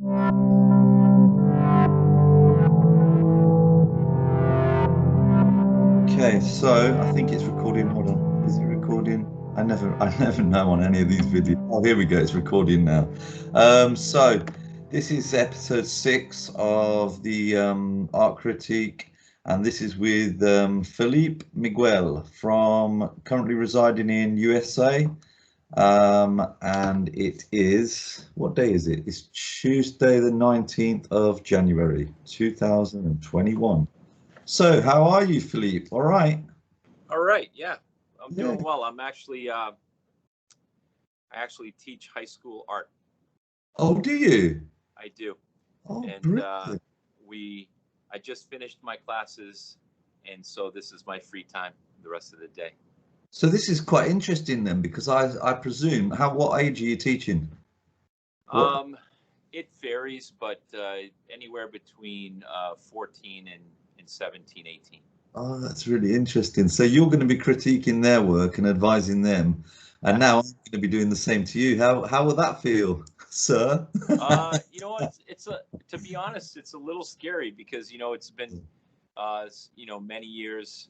Okay, so I think it's recording. Hold on, is it recording? I never know on any of these videos. Oh, here we go. It's recording now. So this is episode 6 of the art critique, and this is with Filipe Miguel from currently residing in USA. And it is, what day is it? It's Tuesday, the 19th of January, 2021. So, how are you, Philippe? All right. All right, yeah, I'm Yeah. doing well. I actually teach high school art. Oh, do you? I do, Oh, and brilliant. I just finished my classes, and so this is my free time the rest of the day. So this is quite interesting then, because I presume, what age are you teaching? What? It varies, but anywhere between 14 and 17, 18. Oh, that's really interesting. So you're going to be critiquing their work and advising them, and now I'm Yes. going to be doing the same to you. How will that feel, sir? You know, it's a to be honest, it's a little scary because it's been many years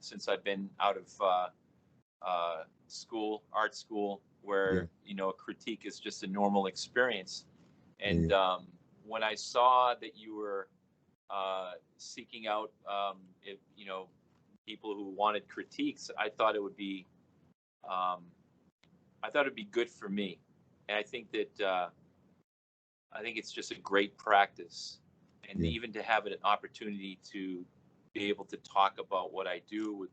since I've been out of art school, Yeah, where a critique is just a normal experience. And yeah, when I saw that you were seeking out, people who wanted critiques, um, I thought it'd be good for me, and I think it's just a great practice, and yeah. even to have an opportunity to be able to talk about what I do with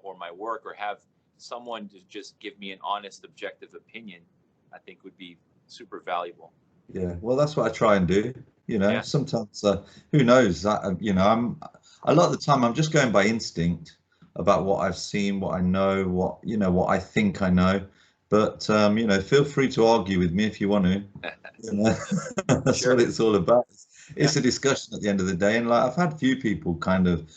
or my work, or have someone to just give me an honest, objective opinion, I think would be super valuable. Yeah, well, that's what I try and do. Yeah, Sometimes, who knows? I'm a lot of the time I'm just going by instinct about what I've seen, what I know, what I think I know. But feel free to argue with me if you want to. You know, that's what sure. it's all about. Yeah, It's a discussion at the end of the day, and like I've had a few people kind of,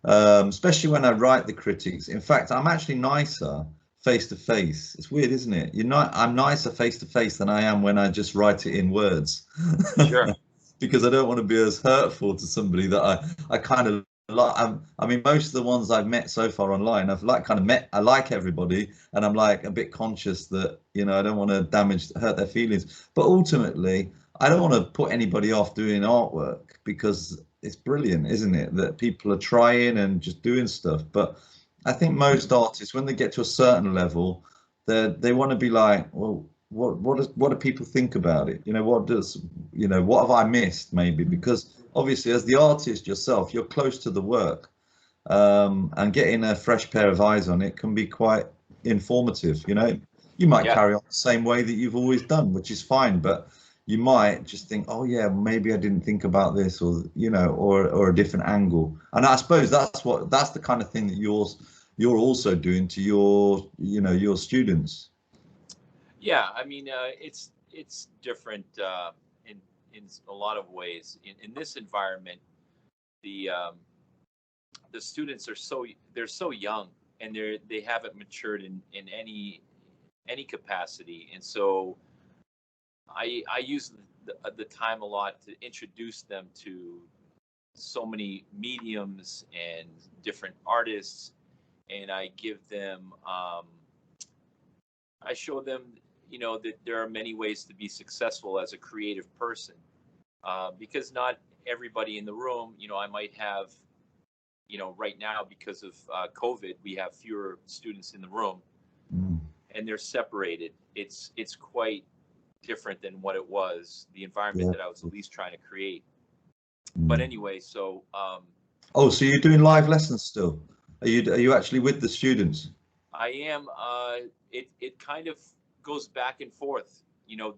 especially when I write the critics. In fact, I'm actually nicer face to face. It's weird, isn't it? I'm nicer face to face than I am when I just write it in words, sure. because I don't want to be as hurtful to somebody that I kind of like. I mean, most of the ones I've met so far online, I've like kind of met. I like everybody, and I'm like a bit conscious that I don't want to hurt their feelings. But ultimately, I don't want to put anybody off doing artwork because it's brilliant, isn't it? That people are trying and just doing stuff. But I think most artists, when they get to a certain level, they want to be like, well, what do people think about it? What have I missed maybe? Because obviously, as the artist yourself, you're close to the work, and getting a fresh pair of eyes on it can be quite informative. You might Yeah, carry on the same way that you've always done, which is fine, but you might just think, oh yeah, maybe I didn't think about this, or or a different angle. And I suppose that's the kind of thing that you're also doing to your students. yeah. I mean, it's different in a lot of ways. In this environment, the um, the students they're so young, and they haven't matured in any capacity, and so I use the time a lot to introduce them to so many mediums and different artists, and I show them that there are many ways to be successful as a creative person, because not everybody in the room. I might have, right now, because of COVID, we have fewer students in the room, Mm, and they're separated. It's quite different than what it was, the environment yeah. that I was at least trying to create. But Mm. anyway, so Oh, so you're doing live lessons still? Are you actually with the students? I am. It kind of goes back and forth.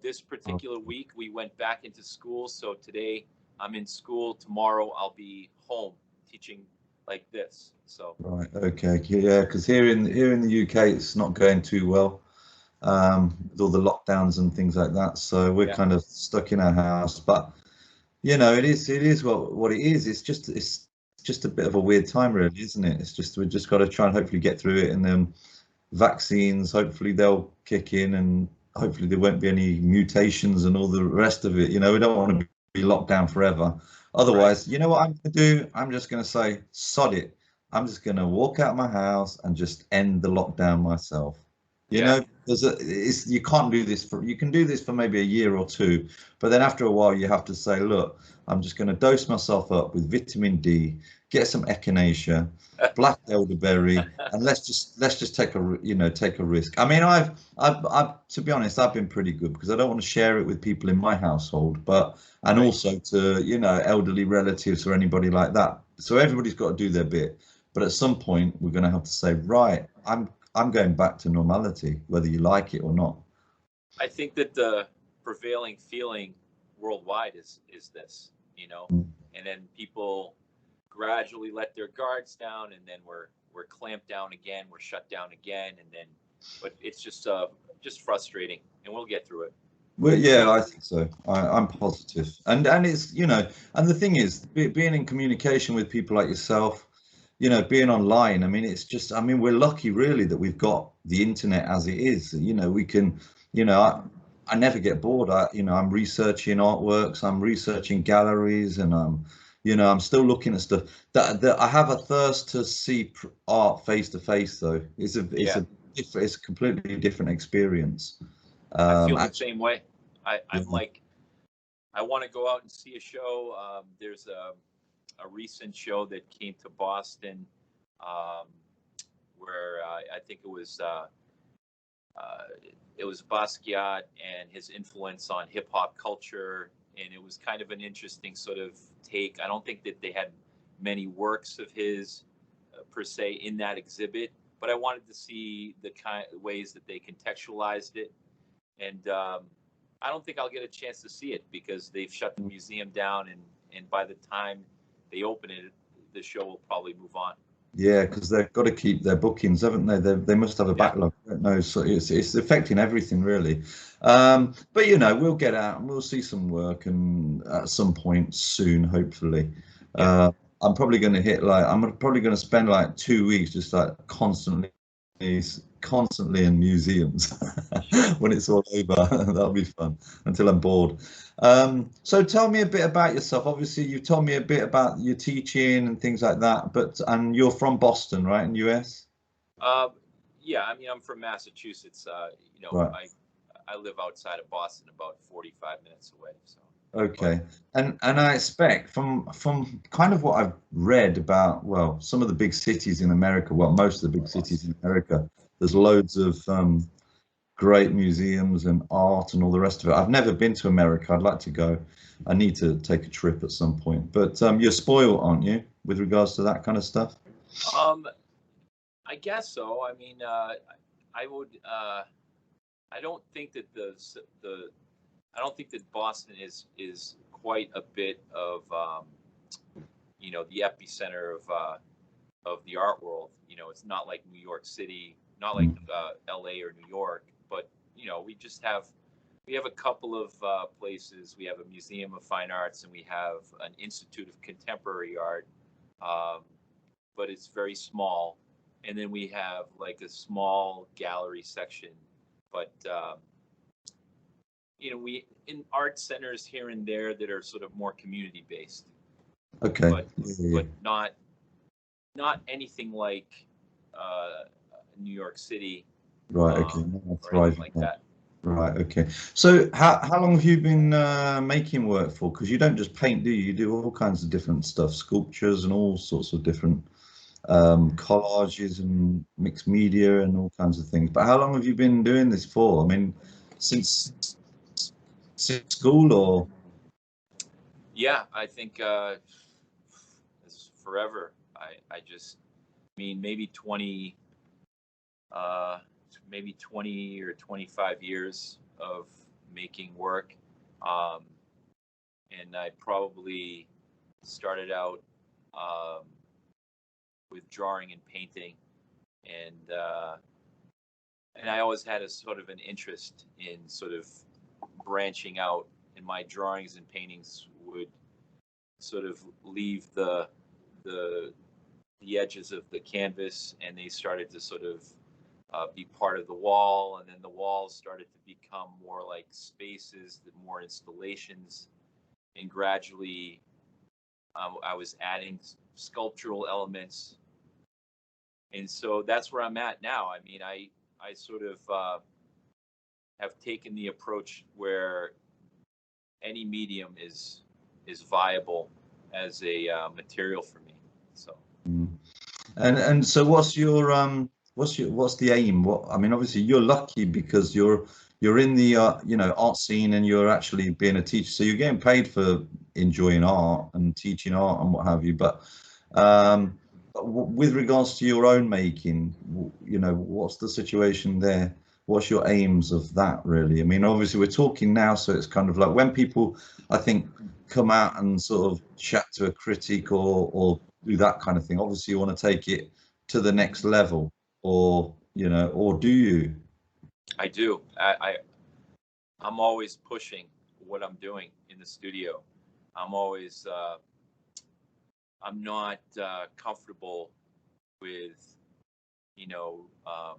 This Oh, particular week we went back into school, so today I'm in school. Tomorrow I'll be home teaching like this. So right. Okay. Yeah, because here in the UK, it's not going too well, with all the lockdowns and things like that. So we're yeah, kind of stuck in our house. But it is what it is. It's just a bit of a weird time, really, isn't it? It's just, we just got to try and hopefully get through it, and then vaccines, hopefully they'll kick in, and hopefully there won't be any mutations and all the rest of it. You know, we don't want to be locked down forever. Right. Otherwise, you know what I'm going to do? I'm just going to say, sod it. I'm just going to walk out my house and just end the lockdown myself. You Yeah. know, you can't do this for, you can do this for maybe a year or two, but then after a while you have to say, look, I'm just going to dose myself up with vitamin D, get some echinacea, black elderberry, and let's just take take a risk. I mean, I've to be honest, I've been pretty good because I don't want to share it with people in my household, but and Right. also to elderly relatives or anybody like that. So everybody's got to do their bit. But at some point, we're going to have to say, right, I'm going back to normality, whether you like it or not. I think that the prevailing feeling worldwide is this, Mm. and then people gradually let their guards down, and then we're clamped down again, we're shut down again, and then, but it's just frustrating, and we'll get through it. Well, yeah, I think so. I'm positive, and it's and the thing is, being in communication with people like yourself, being online. I mean, it's just, I mean, we're lucky really that we've got the internet as it is. We can, I never get bored. I'm researching artworks, I'm researching galleries, and I'm still looking at stuff. That I have a thirst to see art face to face, though. Yeah, It's a completely different experience. I feel the Actually, same way. I'm yeah. like, I want to go out and see a show. There's a recent show that came to Boston, um, where I think uh, it was Basquiat and his influence on hip hop culture, and it was kind of an interesting sort of take. I don't think that they had many works of his per se in that exhibit, but I wanted to see the kind of ways that they contextualized it, and I don't think I'll get a chance to see it because they've shut the museum down, and by the time they open it, the show will probably move on. Yeah, because they've got to keep their bookings, haven't they? They must have a Yeah, backlog. I don't know. So it's affecting everything really. But we'll get out and we'll see some work, and at some point soon, hopefully. yeah. I'm probably going to hit like I'm probably going to spend like 2 weeks just like constantly in museums Sure. when it's all over. That'll be fun until I'm bored. So tell me a bit about yourself. Obviously, you've told me a bit about your teaching and things like that, and you're from Boston, right, in US? Um, yeah, I mean, I'm from Massachusetts. Right. I live outside of Boston, about 45 minutes away. So, but Okay. And I expect from kind of what I've read about, well, some of the big cities in America, well, most of the big cities in America, there's loads of great museums and art and all the rest of it. I've never been to America. I'd like to go. I need to take a trip at some point. But you're spoiled, aren't you, with regards to that kind of stuff? um, I guess so. I mean, I would. I don't think that the I don't think that Boston is quite a bit of the epicenter of the art world. It's not like New York City, not like Mm. L.A. or New York, but we have a couple of places. We have a Museum of Fine Arts, and we have an Institute of Contemporary Art, um, but it's very small. And then we have like a small gallery section, but we in art centers here and there that are sort of more community based, Okay. but Yeah, yeah, yeah. but not anything like uh, New York City, Right. Okay. um, No, or anything thriving. like that. Right. Okay. So how long have you been making work for? Because you don't just paint, do you? You do all kinds of different stuff, sculptures and all sorts of different collages and mixed media and all kinds of things. But how long have you been doing this for? I mean, since since school or? Yeah, I think it's forever. I just mean uh, maybe 20 or 25 years of making work. Um, and I probably started out um, with drawing and painting, and I always had a sort of an interest in sort of branching out. And my drawings and paintings would sort of leave the the edges of the canvas, and they started to sort of be part of the wall, and then the walls started to become more like spaces, more installations, and gradually I was adding sculptural elements, and so that's where I'm at now. I mean, I sort of have taken the approach where any medium is viable as a material for me. So. And so what's the aim? What I mean, obviously you're lucky because you're in the art scene and you're actually being a teacher, so you're getting paid for enjoying art and teaching art and what have you. But with regards to your own making, what's the situation there? What's your aims of that, really? I mean, obviously we're talking now, so it's kind of like when people, I think, come out and sort of chat to a critic or do that kind of thing. Obviously, you want to take it to the next level, or or do you? I do. I'm always pushing what I'm doing in the studio. I'm always I'm not comfortable with you know um,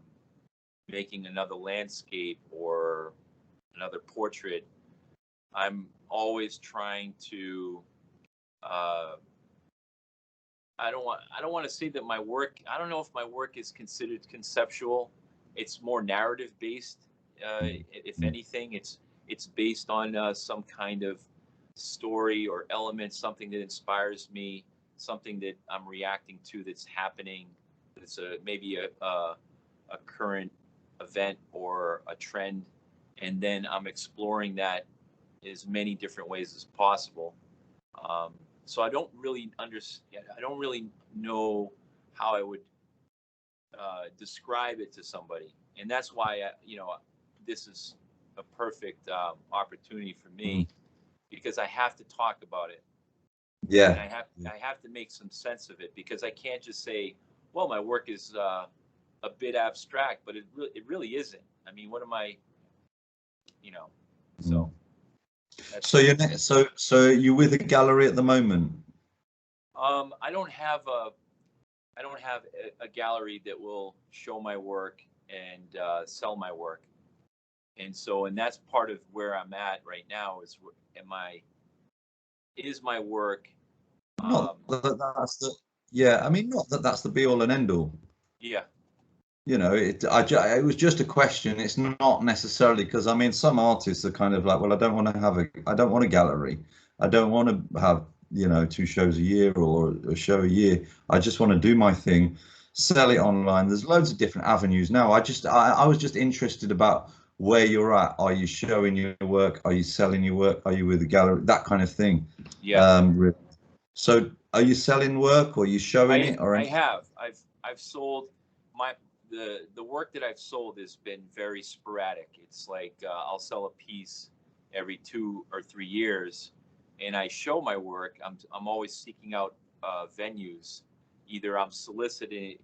making another landscape or another portrait. I'm always trying to. Uh, I don't want to say that my work. I don't know if my work is considered conceptual. It's more narrative based. If anything, it's based on some kind of story or element, something that inspires me, something that I'm reacting to that's happening. It's maybe a current event or a trend, and then I'm exploring that as many different ways as possible. Um, so I don't really understand. I don't really know how I would describe it to somebody, and that's why this is a perfect opportunity for me because I have to talk about it, and Yeah. I have to make some sense of it because I can't just say, well, my work is a bit abstract, but it really isn't. I mean, what am I, you know? Mm. So So that's you're with a gallery at the moment. I don't have a gallery that will show my work and sell my work, and that's part of where I'm at right now. Is my work? Not Um, that that's the Yeah. I mean, not that that's the be all and end all. yeah, It was just a question. It's not necessarily because I mean, some artists are kind of like, well, I don't want a gallery. I don't want to have, two shows a year or a show a year. I just want to do my thing, sell it online. There's loads of different avenues now. I was just interested about where you're at. Are you showing your work? Are you selling your work? Are you with a gallery? That kind of thing. yeah. So are you selling work or are you showing it or I anything? have. I've sold my the work that I've sold has been very sporadic. It's like I'll sell a piece every 2 or 3 years, and I show my work. I'm always seeking out venues. Either I'm soliciting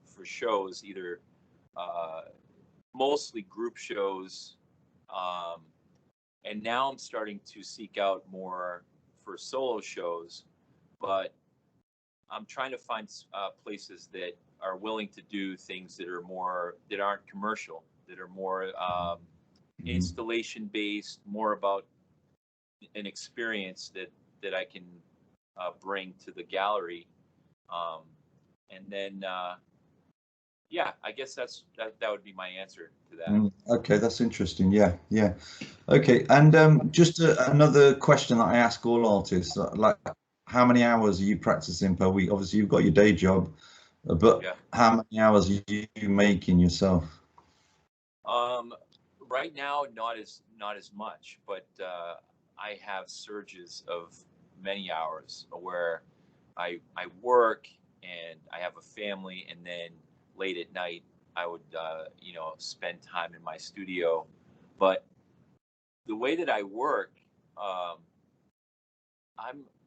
for shows, either uh, mostly group shows, um, and now I'm starting to seek out more for solo shows. But I'm trying to find places that are willing to do things that aren't commercial, that are more Mhm. installation based, more about an experience that I can bring to the gallery, um, and then yeah, I guess that would be my answer to that. Okay, that's interesting. Yeah, yeah. Okay, and just another question that I ask all artists, like how many hours are you practicing per week? Obviously, you've got your day job, but Yeah. how many hours are you making yourself? Um, right now, not as much, but I have surges of many hours where I work and I have a family, and then late at night I would spend time in my studio. But the way that I work, um,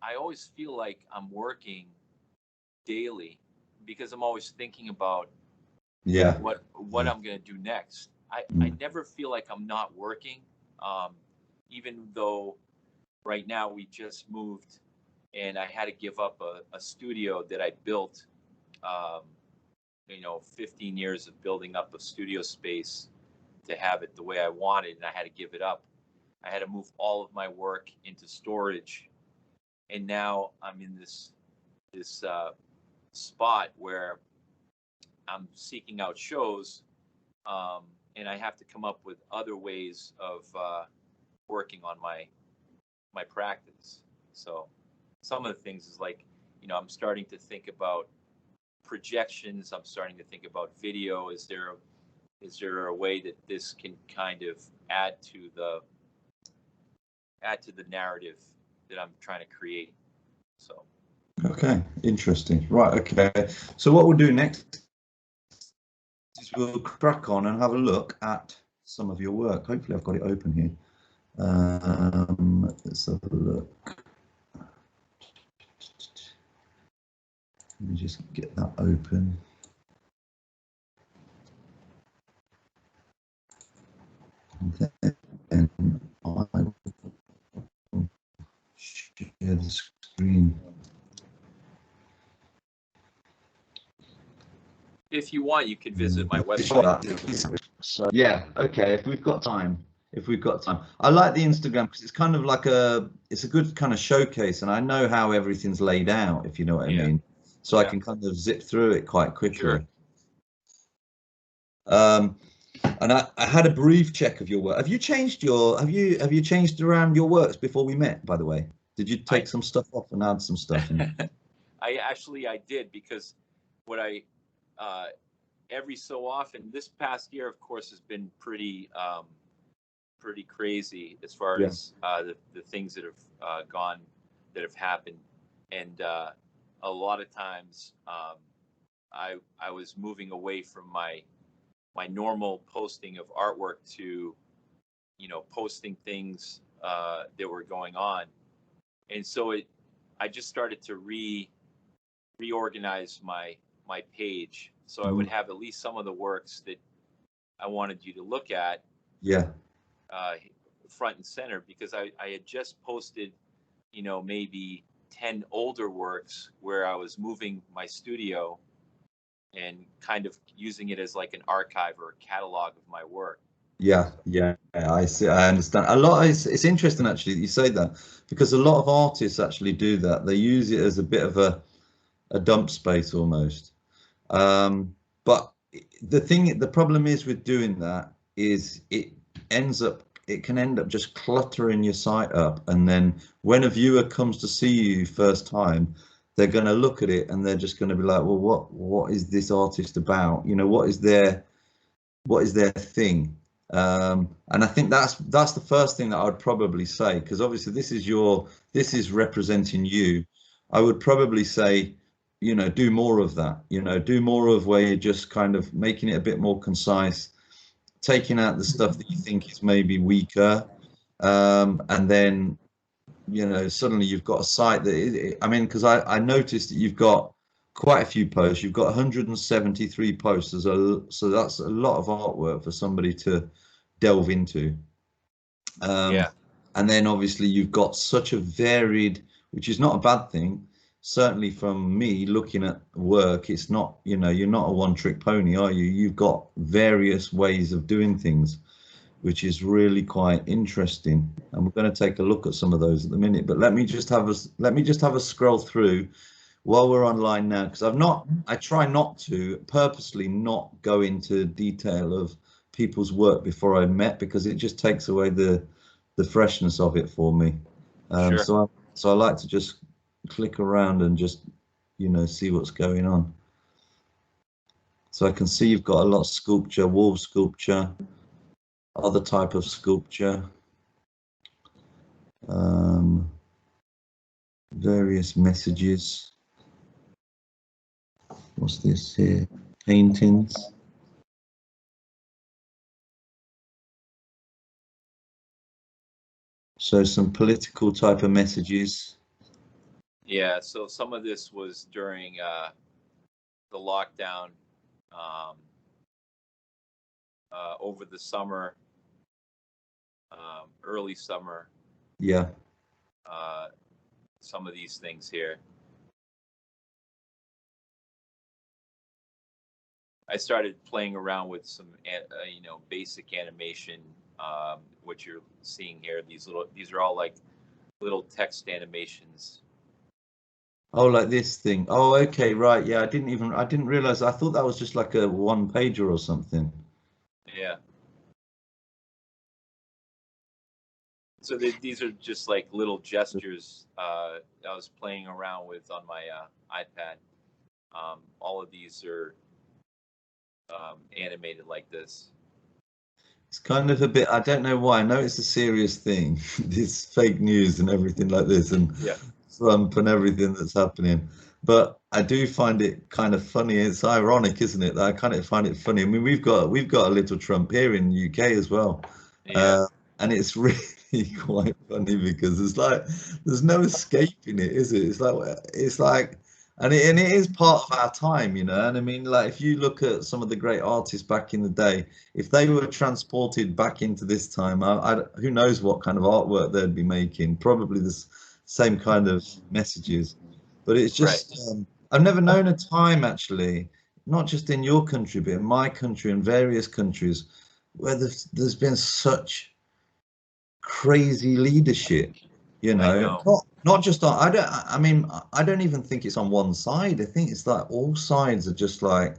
I always feel like I'm working daily because I'm always thinking about Yeah. what I'm gonna do next. I Mm. never feel like I'm not working, um, even though right now we just moved and I had to give up a studio that I built um, 15 years of building up a studio space to have it the way I wanted, and I had to give it up. I had to move all of my work into storage, and now I'm in this spot where I'm seeking out shows, and I have to come up with other ways of working on my practice. So some of the things is like, I'm starting to think about projections. I'm starting to think about video. Is there a way that this can kind of add to the narrative that I'm trying to create? So. Okay, interesting. Right, okay. So what we'll do next is we'll crack on and have a look at some of your work. Hopefully I've got it open here. Let's have a look. Let me just get that open. And then I will share the screen. If you want, you could visit my website. So yeah, okay. If we've got time, I like the Instagram because it's kind of like it's a good kind of showcase, and I know how everything's laid out, if you know what I mean. So I can kind of zip through it quite quickly. Sure. And I had a brief check of your work. Have you changed around your works before we met, by the way? Did you take some stuff off and add some stuff in? I did, because what I every so often, this past year, of course, has been pretty crazy as far as the things that have happened, and a lot of times I was moving away from my normal posting of artwork to posting things that were going on, and so I just started to reorganize my page, so I would have at least some of the works that I wanted you to look at front and center, because I had just posted maybe 10 older works where I was moving my studio and kind of using it as like an archive or a catalog of my work. Yeah, I see. I understand. It's interesting actually that you say that, because a lot of artists actually do that. They use it as a bit of a dump space almost. But the problem is with doing that is it can end up just cluttering your site up, and then when a viewer comes to see you first time, they're going to look at it and they're just going to be like, well, what is this artist about? What is their thing? And I think that's the first thing that I would probably say, because obviously this is representing you. I would probably say, do more of that. Do more of where you're just kind of making it a bit more concise, taking out the stuff that you think is maybe weaker, and then suddenly you've got a site that because I noticed that you've got quite a few posts. You've got 173 posts, so that's a lot of artwork for somebody to delve into. And then obviously you've got such a varied, which is not a bad thing. Certainly from me looking at work, it's not, you're not a one-trick pony, are you? You've got various ways of doing things, which is really quite interesting. And we're going to take a look at some of those at the minute. But let me just have a scroll through while we're online now, because I try not to purposely not go into detail of people's work before I met, because it just takes away the freshness of it for me. Sure. So I like to just click around and just see what's going on. So I can see you've got a lot of sculpture, wall sculpture, other type of sculpture, various messages. What's this here? Paintings. So some political type of messages. Yeah, so some of this was during the lockdown, over the summer, early summer. Yeah. Some of these things here. I started playing around with some, basic animation. What you're seeing here, these are all like little text animations. Oh, like this thing. Oh, okay, right. Yeah, I didn't realize. I thought that was just like a one pager or something. Yeah. So these are just like little gestures I was playing around with on my iPad. All of these are animated like this. It's kind of a bit, I don't know why. I know it's a serious thing, this fake news and everything like this, and Yeah. Trump and everything that's happening. But I do find it kind of funny. It's ironic, isn't it? That I kind of find it funny. I mean, we've got a little Trump here in the UK as well, Yeah. uh, and it's really quite funny because it's like there's no escaping it, is it? It's like, and it is part of our time, you know. And I mean, like if you look at some of the great artists back in the day, if they were transported back into this time, who knows what kind of artwork they'd be making? Probably the same kind of messages. But it's Right. just, I've never known a time actually, not just in your country, but in my country and various countries, where there's been such crazy leadership, you I know, know. not just on, I mean, I don't even think it's on one side. I think it's like all sides are just like,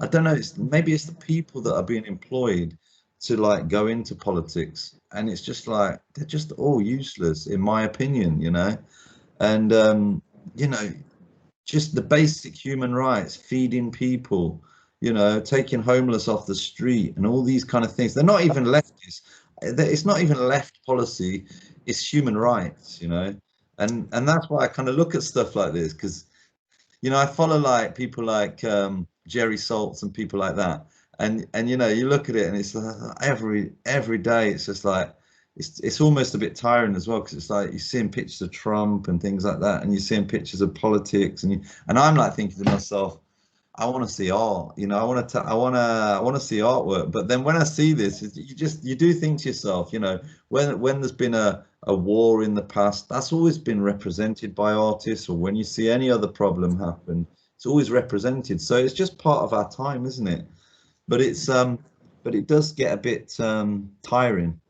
I don't know, maybe it's the people that are being employed to like go into politics, and it's just like they're just all useless, in my opinion, you know. And you know, just the basic human rights, feeding people, you know, taking homeless off the street and all these kind of things. They're not even leftists. It's not even left policy. It's human rights, you know. And that's why I kind of look at stuff like this because, you know, I follow like people like Jerry Saltz and people like that. And you know, you look at it and it's every day it's just like it's almost a bit tiring as well because it's like you're seeing pictures of Trump and things like that, and you're seeing pictures of politics, and I'm like thinking to myself, I want to see art, you know, I want to see artwork. But then when I see this, you do think to yourself, you know, when there's been a war in the past, that's always been represented by artists, or when you see any other problem happen, it's always represented. So it's just part of our time, isn't it? But but it does get a bit tiring.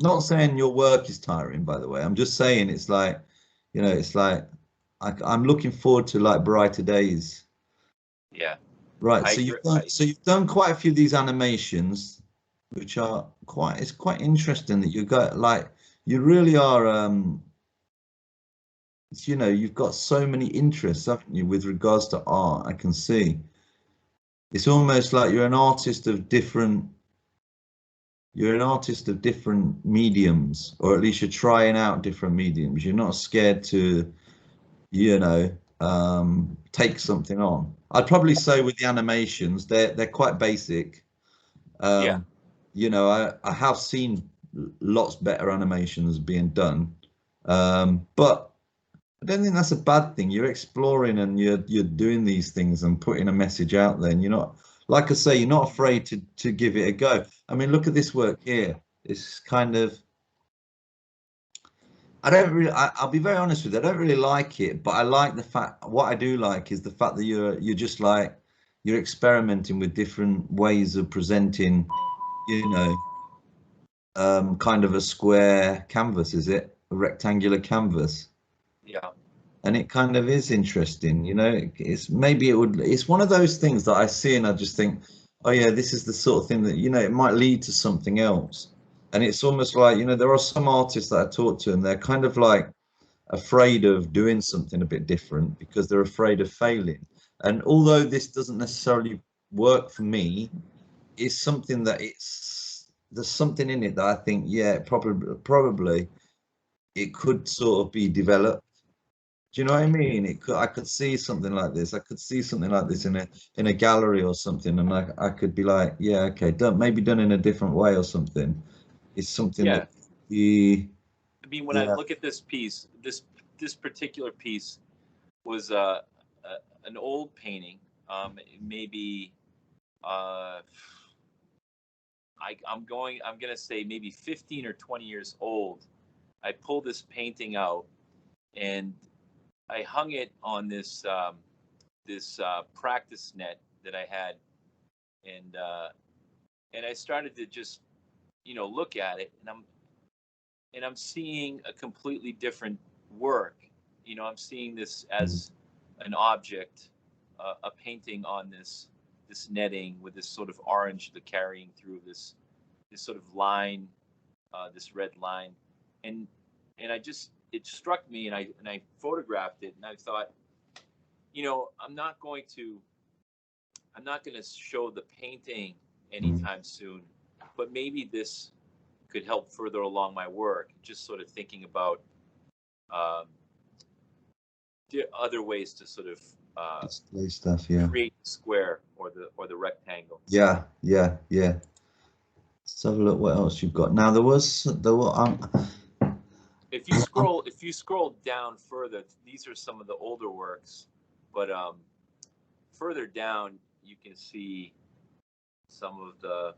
Not saying your work is tiring, by the way. I'm just saying it's like, you know, it's like I'm looking forward to like brighter days. Yeah. Right. I agree. So you've done quite a few of these animations, which are it's quite interesting that you got like you really are you know, you've got so many interests, haven't you, with regards to art, I can see. It's almost like you're an artist of different mediums, or at least you're trying out different mediums. You're not scared to, you know, take something on. I'd probably say with the animations, they're quite basic. Yeah. Um, you know, I have seen lots better animations being done, but I don't think that's a bad thing. You're exploring and you're doing these things and putting a message out there. And you're not, like I say, you're not afraid to give it a go. I mean, look at this work here. It's kind of I don't really. I'll be very honest with you. I don't really like it, but I like the fact. What I do like is the fact that you're just like you're experimenting with different ways of presenting. You know, kind of a square canvas, is it? A rectangular canvas, Yeah. and it kind of is interesting. You know, it's maybe it would. It's one of those things that I see and I just think, oh yeah, this is the sort of thing that you know it might lead to something else. And it's almost like you know there are some artists that I talk to and they're kind of like afraid of doing something a bit different because they're afraid of failing. And although this doesn't necessarily work for me, it's something that there's something in it that I think, yeah, probably it could sort of be developed. Do you know what I mean? I could see something like this. I could see something like this in a gallery or something, and I could be like, yeah, okay, maybe done in a different way or something. It's something Yeah. that the I mean, when I yeah. look at this piece, this particular piece was an old painting, maybe uh, I'm gonna say maybe 15 or 20 years old. I pulled this painting out and I hung it on this practice net that I had and I started to just, look at it, and I'm seeing a completely different work. I'm seeing this as an object, a painting on this netting with this sort of orange, the carrying through this sort of line, this red line, and it struck me, and I photographed it, and I thought, I'm not going to show the painting anytime soon, but maybe this could help further along my work. Just sort of thinking about other ways to sort of display stuff, yeah. create the square or the rectangle. Yeah. Let's have a look what else you've got. Now there were If you scroll down further, these are some of the older works, but further down you can see some of the.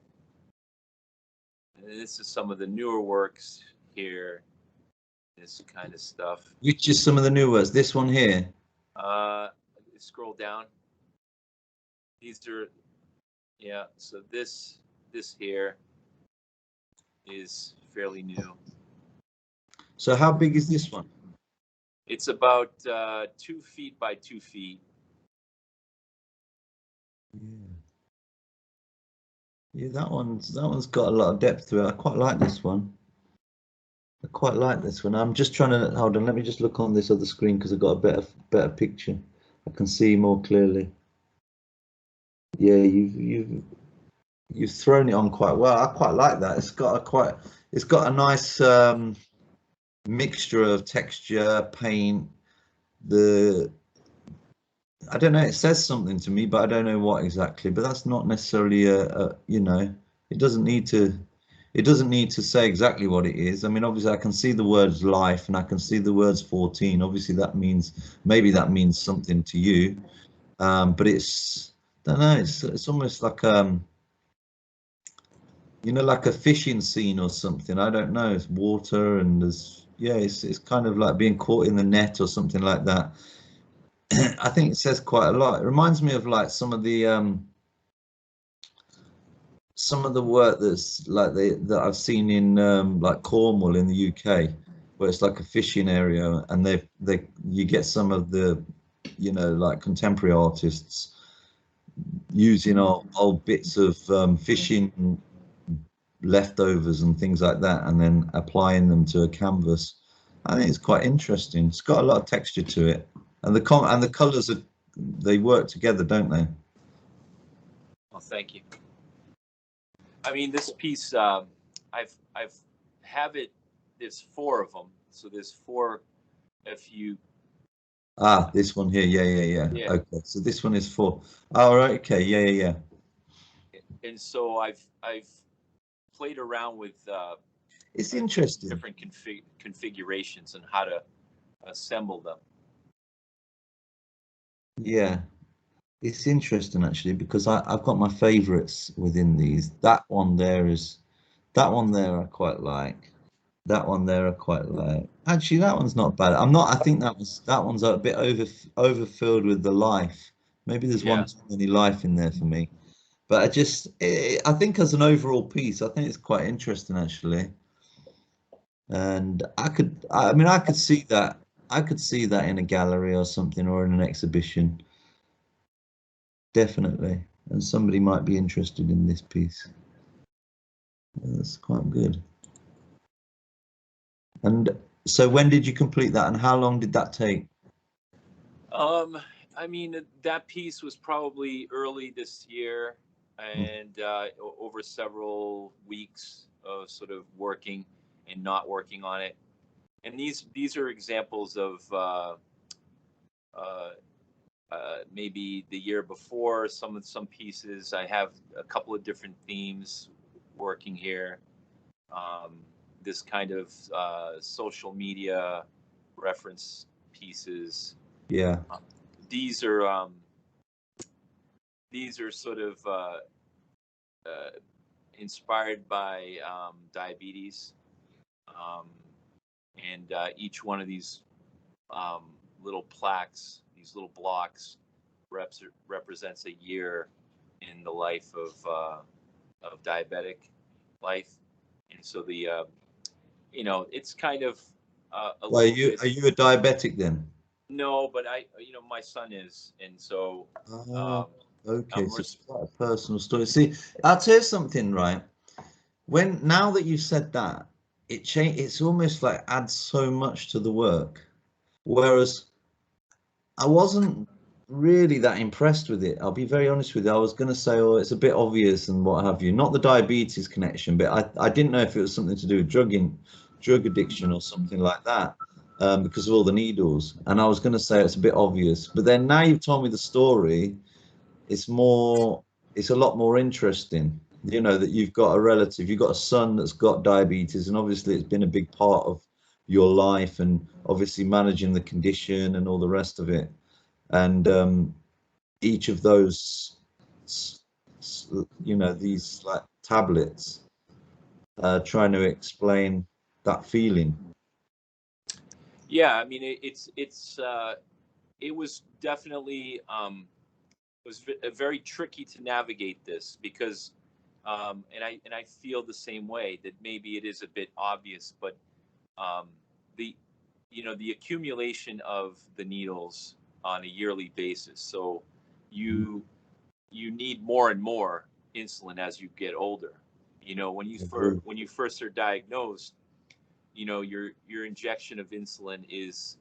This is some of the newer works here. This kind of stuff. Which is some of the new works? This one here. Scroll down. These are, yeah. So this here is fairly new. So how big is this one? It's about 2 feet by 2 feet. Yeah, that one's got a lot of depth to it. I quite like this one. I'm just trying to hold on. Let me just look on this other screen because I've got a better picture. I can see more clearly. Yeah, you've thrown it on quite well. I quite like that. It's got a nice mixture of texture, paint. I don't know. It says something to me, but I don't know what exactly. But that's not necessarily it doesn't need to say exactly what it is. I mean, obviously I can see the words life and I can see the words 14. Obviously maybe that means something to you. But I don't know, it's almost like like a fishing scene or something. I don't know. It's water and it's kind of like being caught in the net or something like that. I think it says quite a lot. It reminds me of like some of the work that's like that I've seen in like Cornwall in the UK, where it's like a fishing area, and you get some of the like contemporary artists using old bits of fishing leftovers and things like that, and then applying them to a canvas. I think it's quite interesting. It's got a lot of texture to it, and the colours they work together, don't they? Well, thank you. I mean, this piece, I've have it. There's 4 of them, so there's 4. If you This one here, yeah. Yeah. Okay, so this one is 4. All right, okay, yeah. And so I've played around with It's interesting. different configurations and how to assemble them. Yeah, it's interesting actually, because I've got my favorites within these. That one there I quite like. That one there I quite like. Actually, that one's not bad. I think that one's a bit overfilled with the life. Maybe there's one too many life in there for me. But I think as an overall piece, I think it's quite interesting actually. And I could see that. I could see that in a gallery or something, or in an exhibition. Definitely. And somebody might be interested in this piece. Yeah, that's quite good. And so when did you complete that, and how long did that take? I mean, that piece was probably early this year, and over several weeks of sort of working and not working on it. And these are examples of maybe the year before. Some pieces. I have a couple of different themes working here. This kind of social media reference pieces. Yeah. These are sort of inspired by diabetes, and each one of these little plaques, these little blocks, represents a year in the life of diabetic life, and so the it's kind of a Well, little bit. are you a diabetic then? No, but my son is, and so Ah, um, okay, I'm so it's quite a personal story. See, I'll tell you something, right? Now that you've said that, it's almost like adds so much to the work. Whereas I wasn't really that impressed with it. I'll be very honest with you. I was going to say, oh, it's a bit obvious and what have you. Not the diabetes connection, but I didn't know if it was something to do with drug addiction or something like that, because of all the needles. And I was going to say it's a bit obvious. But then now you've told me the story, it's more, it's a lot more interesting. You know, that you've got a relative, you've got a son that's got diabetes, and obviously it's been a big part of your life, and obviously managing the condition and all the rest of it. And each of those, these like tablets, trying to explain that feeling. Yeah, I mean it was definitely very tricky to navigate this because and I feel the same way, that maybe it is a bit obvious, but um, the the accumulation of the needles on a yearly basis. So you you need more and more insulin as you get older. When you first are diagnosed, your injection of insulin is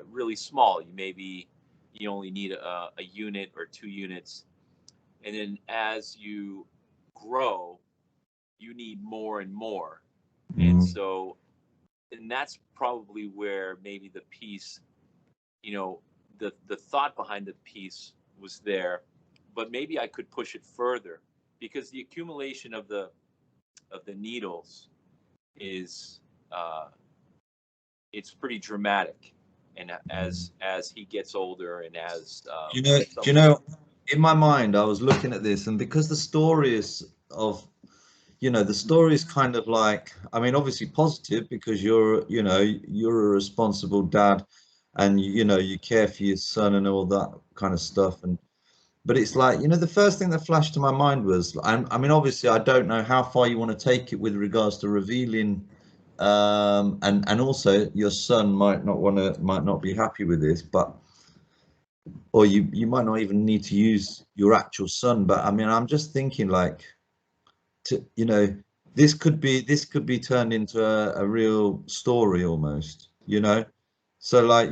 really small. You only need a unit or 2 units, and then as you grow, you need more and more, and Mm. so and that's probably where maybe the piece, the thought behind the piece was there, but maybe I could push it further, because the accumulation of the needles is uh, it's pretty dramatic, and as he gets older, and as Do you someone. know, in my mind, I was looking at this, and because the story is of, the story is kind of like, I mean, obviously positive because you're a responsible dad, and you care for your son and all that kind of stuff. And but it's like, the first thing that flashed to my mind was, I mean, obviously, I don't know how far you want to take it with regards to revealing, and also your son might not be happy with this, but or you might not even need to use your actual son. But I mean, I'm just thinking like, to this could be turned into a real story almost, so like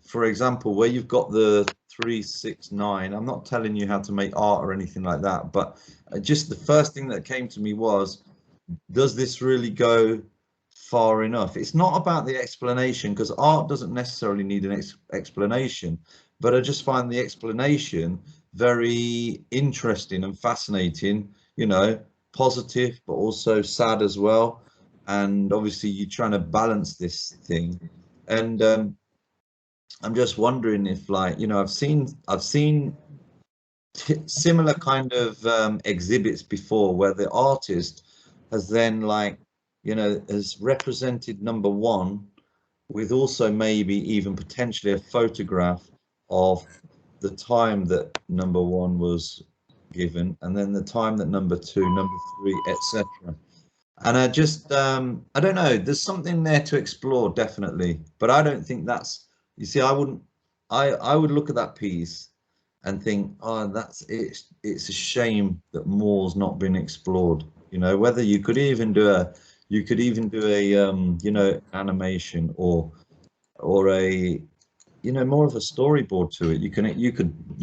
for example, where you've got the 369, I'm not telling you how to make art or anything like that, but just the first thing that came to me was, does this really go far enough? It's not about the explanation, because art doesn't necessarily need an explanation, but I just find the explanation very interesting and fascinating, positive, but also sad as well. And obviously, you're trying to balance this thing. And I'm just wondering if, like, I've seen similar kind of exhibits before, where the artist has then, like, has represented number one with also maybe even potentially a photograph of the time that number one was given, and then the time that number two, number three, etc. And I don't know, there's something there to explore, definitely. But I don't think that's, you see, I would look at that piece and think, oh, it's a shame that more's not been explored. Whether you could even do a animation, or a more of a storyboard to it. You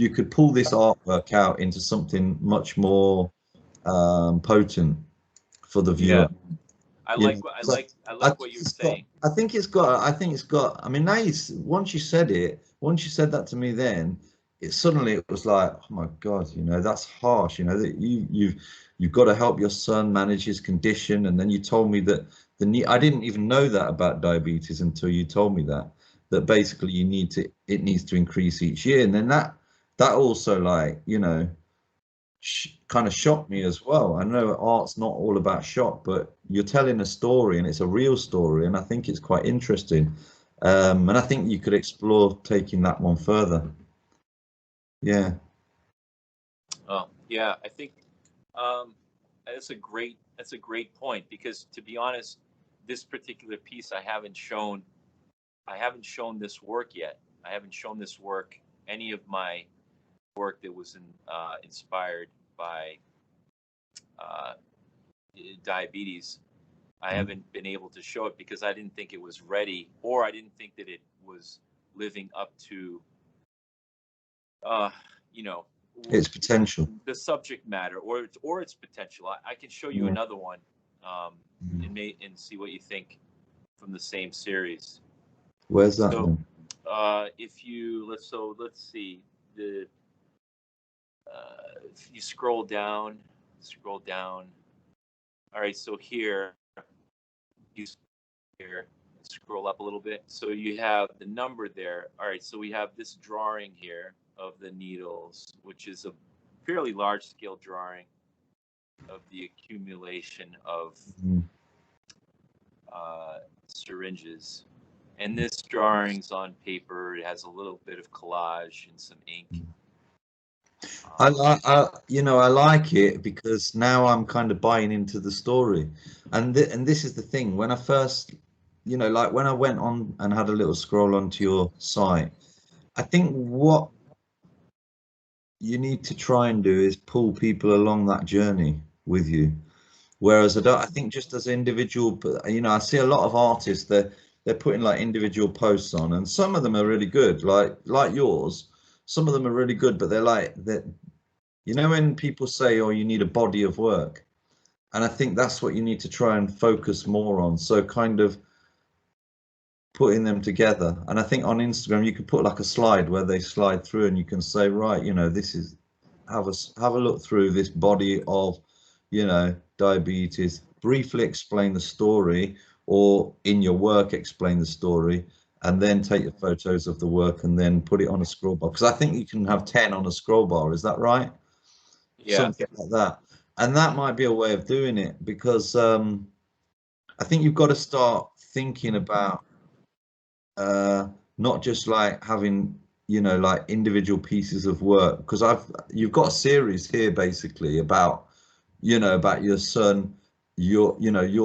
could pull this artwork out into something much more potent for the Yeah, viewer. I You like know, what I so like I I like think what you're it's got, saying. I mean, now once you said that to me, then it was like, oh my God, that's harsh. That you've got to help your son manage his condition, and then you told me that I didn't even know that about diabetes until you told me that basically it needs to increase each year, and then that also, like, kind of shocked me as well. I know art's not all about shock, but you're telling a story, and it's a real story, and I think it's quite interesting. And I think you could explore taking that one further. Yeah. Yeah, I think um, that's a great point, because to be honest, this particular piece I haven't shown this work yet. I haven't shown this work, any of my work that was inspired by uh, diabetes. I Mm. haven't been able to show it because I didn't think it was ready, or I didn't think that it was living up to, uh, you know, Its potential. the subject matter, or its potential. I can show you Mm. another one, Mm. and see what you think from the same series. Where's that So, then? if you let's see the if you scroll down. All right, so you here, scroll up a little bit. So you have the number there. All right, so we have this drawing here of the needles, which is a fairly large scale drawing of the accumulation of Mm. syringes. And this drawing's on paper. It has a little bit of collage and some ink. I like, I like it because now I'm kind of buying into the story, and this is the thing. When I first, like when I went on and had a little scroll onto your site, I think what you need to try and do is pull people along that journey with you. Whereas I think just as individual, but I see a lot of artists, they're putting like individual posts on, and some of them are really good, like yours. Some of them are really good, but they're like that. When people say, "Oh, you need a body of work," and I think that's what you need to try and focus more on. So kind of putting them together. And I think on Instagram you could put like a slide where they slide through, and you can say, right, this is have a look through this body of, diabetes. Briefly explain the story, or in your work explain the story, and then take your photos of the work and then put it on a scroll bar. Because I think you can have 10 on a scroll bar. Is that right? Yeah. Something like that. And that might be a way of doing it, because I think you've got to start thinking about uh, not just like having, like individual pieces of work. Because you've got a series here basically about, about your son, your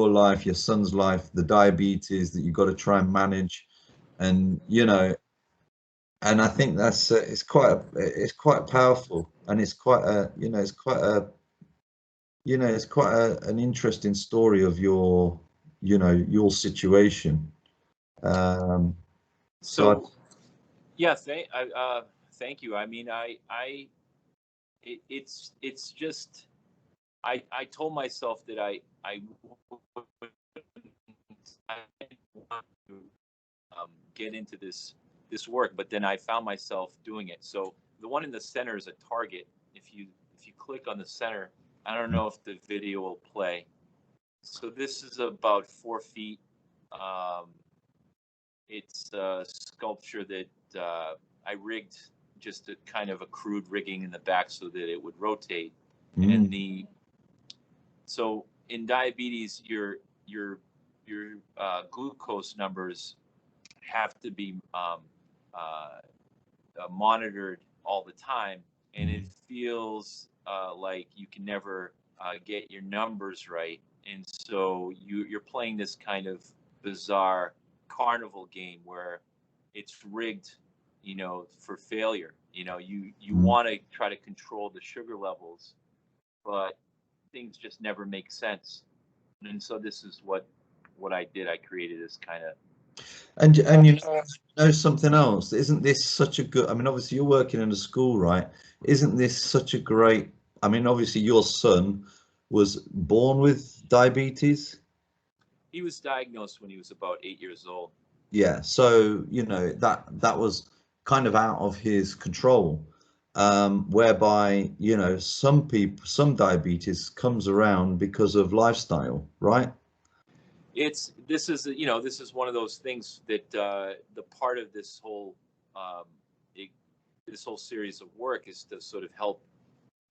life, your son's life, the diabetes that you've got to try and manage, and and I think that's it's quite powerful, and it's quite a, it's quite an interesting story of your situation. Um, so So yeah, thank you. I mean, it's just I told myself that I didn't want to get into this work, but then I found myself doing it. So the one in the center is a target. If you click on the center, I don't know if the video will play. So this is about 4 feet. Um, it's a sculpture that I rigged, just a kind of a crude rigging in the back so that it would rotate. And mm, so in diabetes, your glucose numbers have to be monitored all the time, and it feels like you can never get your numbers right, and so you're playing this kind of bizarre carnival game where it's rigged, for failure. You mm. want to try to control the sugar levels, but things just never make sense, and so this is what I did. I created this kind of And you know something else. Isn't this such a good? I mean, obviously you're working in a school, right? Isn't this such a great? I mean, obviously your son was born with diabetes. He was diagnosed when he was about 8 years old. Yeah, so that was kind of out of his control, whereby some diabetes comes around because of lifestyle, right? This is one of those things that the part of um, it, this whole series of work is to sort of help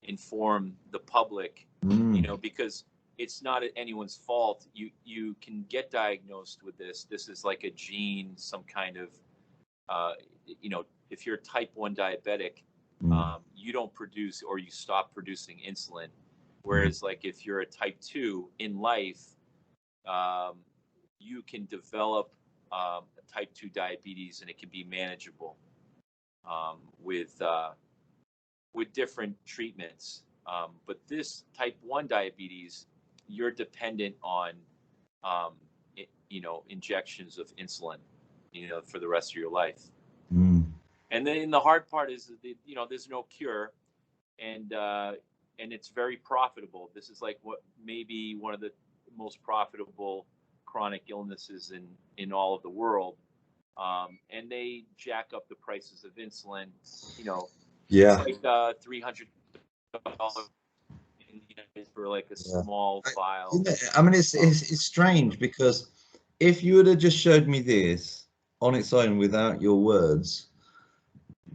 inform the public, Mm, because it's not anyone's fault. You can get diagnosed with this. This is like a gene, some kind of uh, if you're type 1 diabetic, you don't produce, or you stop producing insulin. Whereas like if you're a type 2 in life, you can develop type 2 diabetes, and it can be manageable with different treatments. But this type 1 diabetes, you're dependent on injections of insulin, for the rest of your life. And then the hard part is that, there's no cure, and it's very profitable. This is like what maybe one of the most profitable chronic illnesses in all of the world. And they jack up the prices of insulin. Yeah. It's like $300 for like a small vial. I mean, it's strange, because if you would have just showed me this on its own without your words,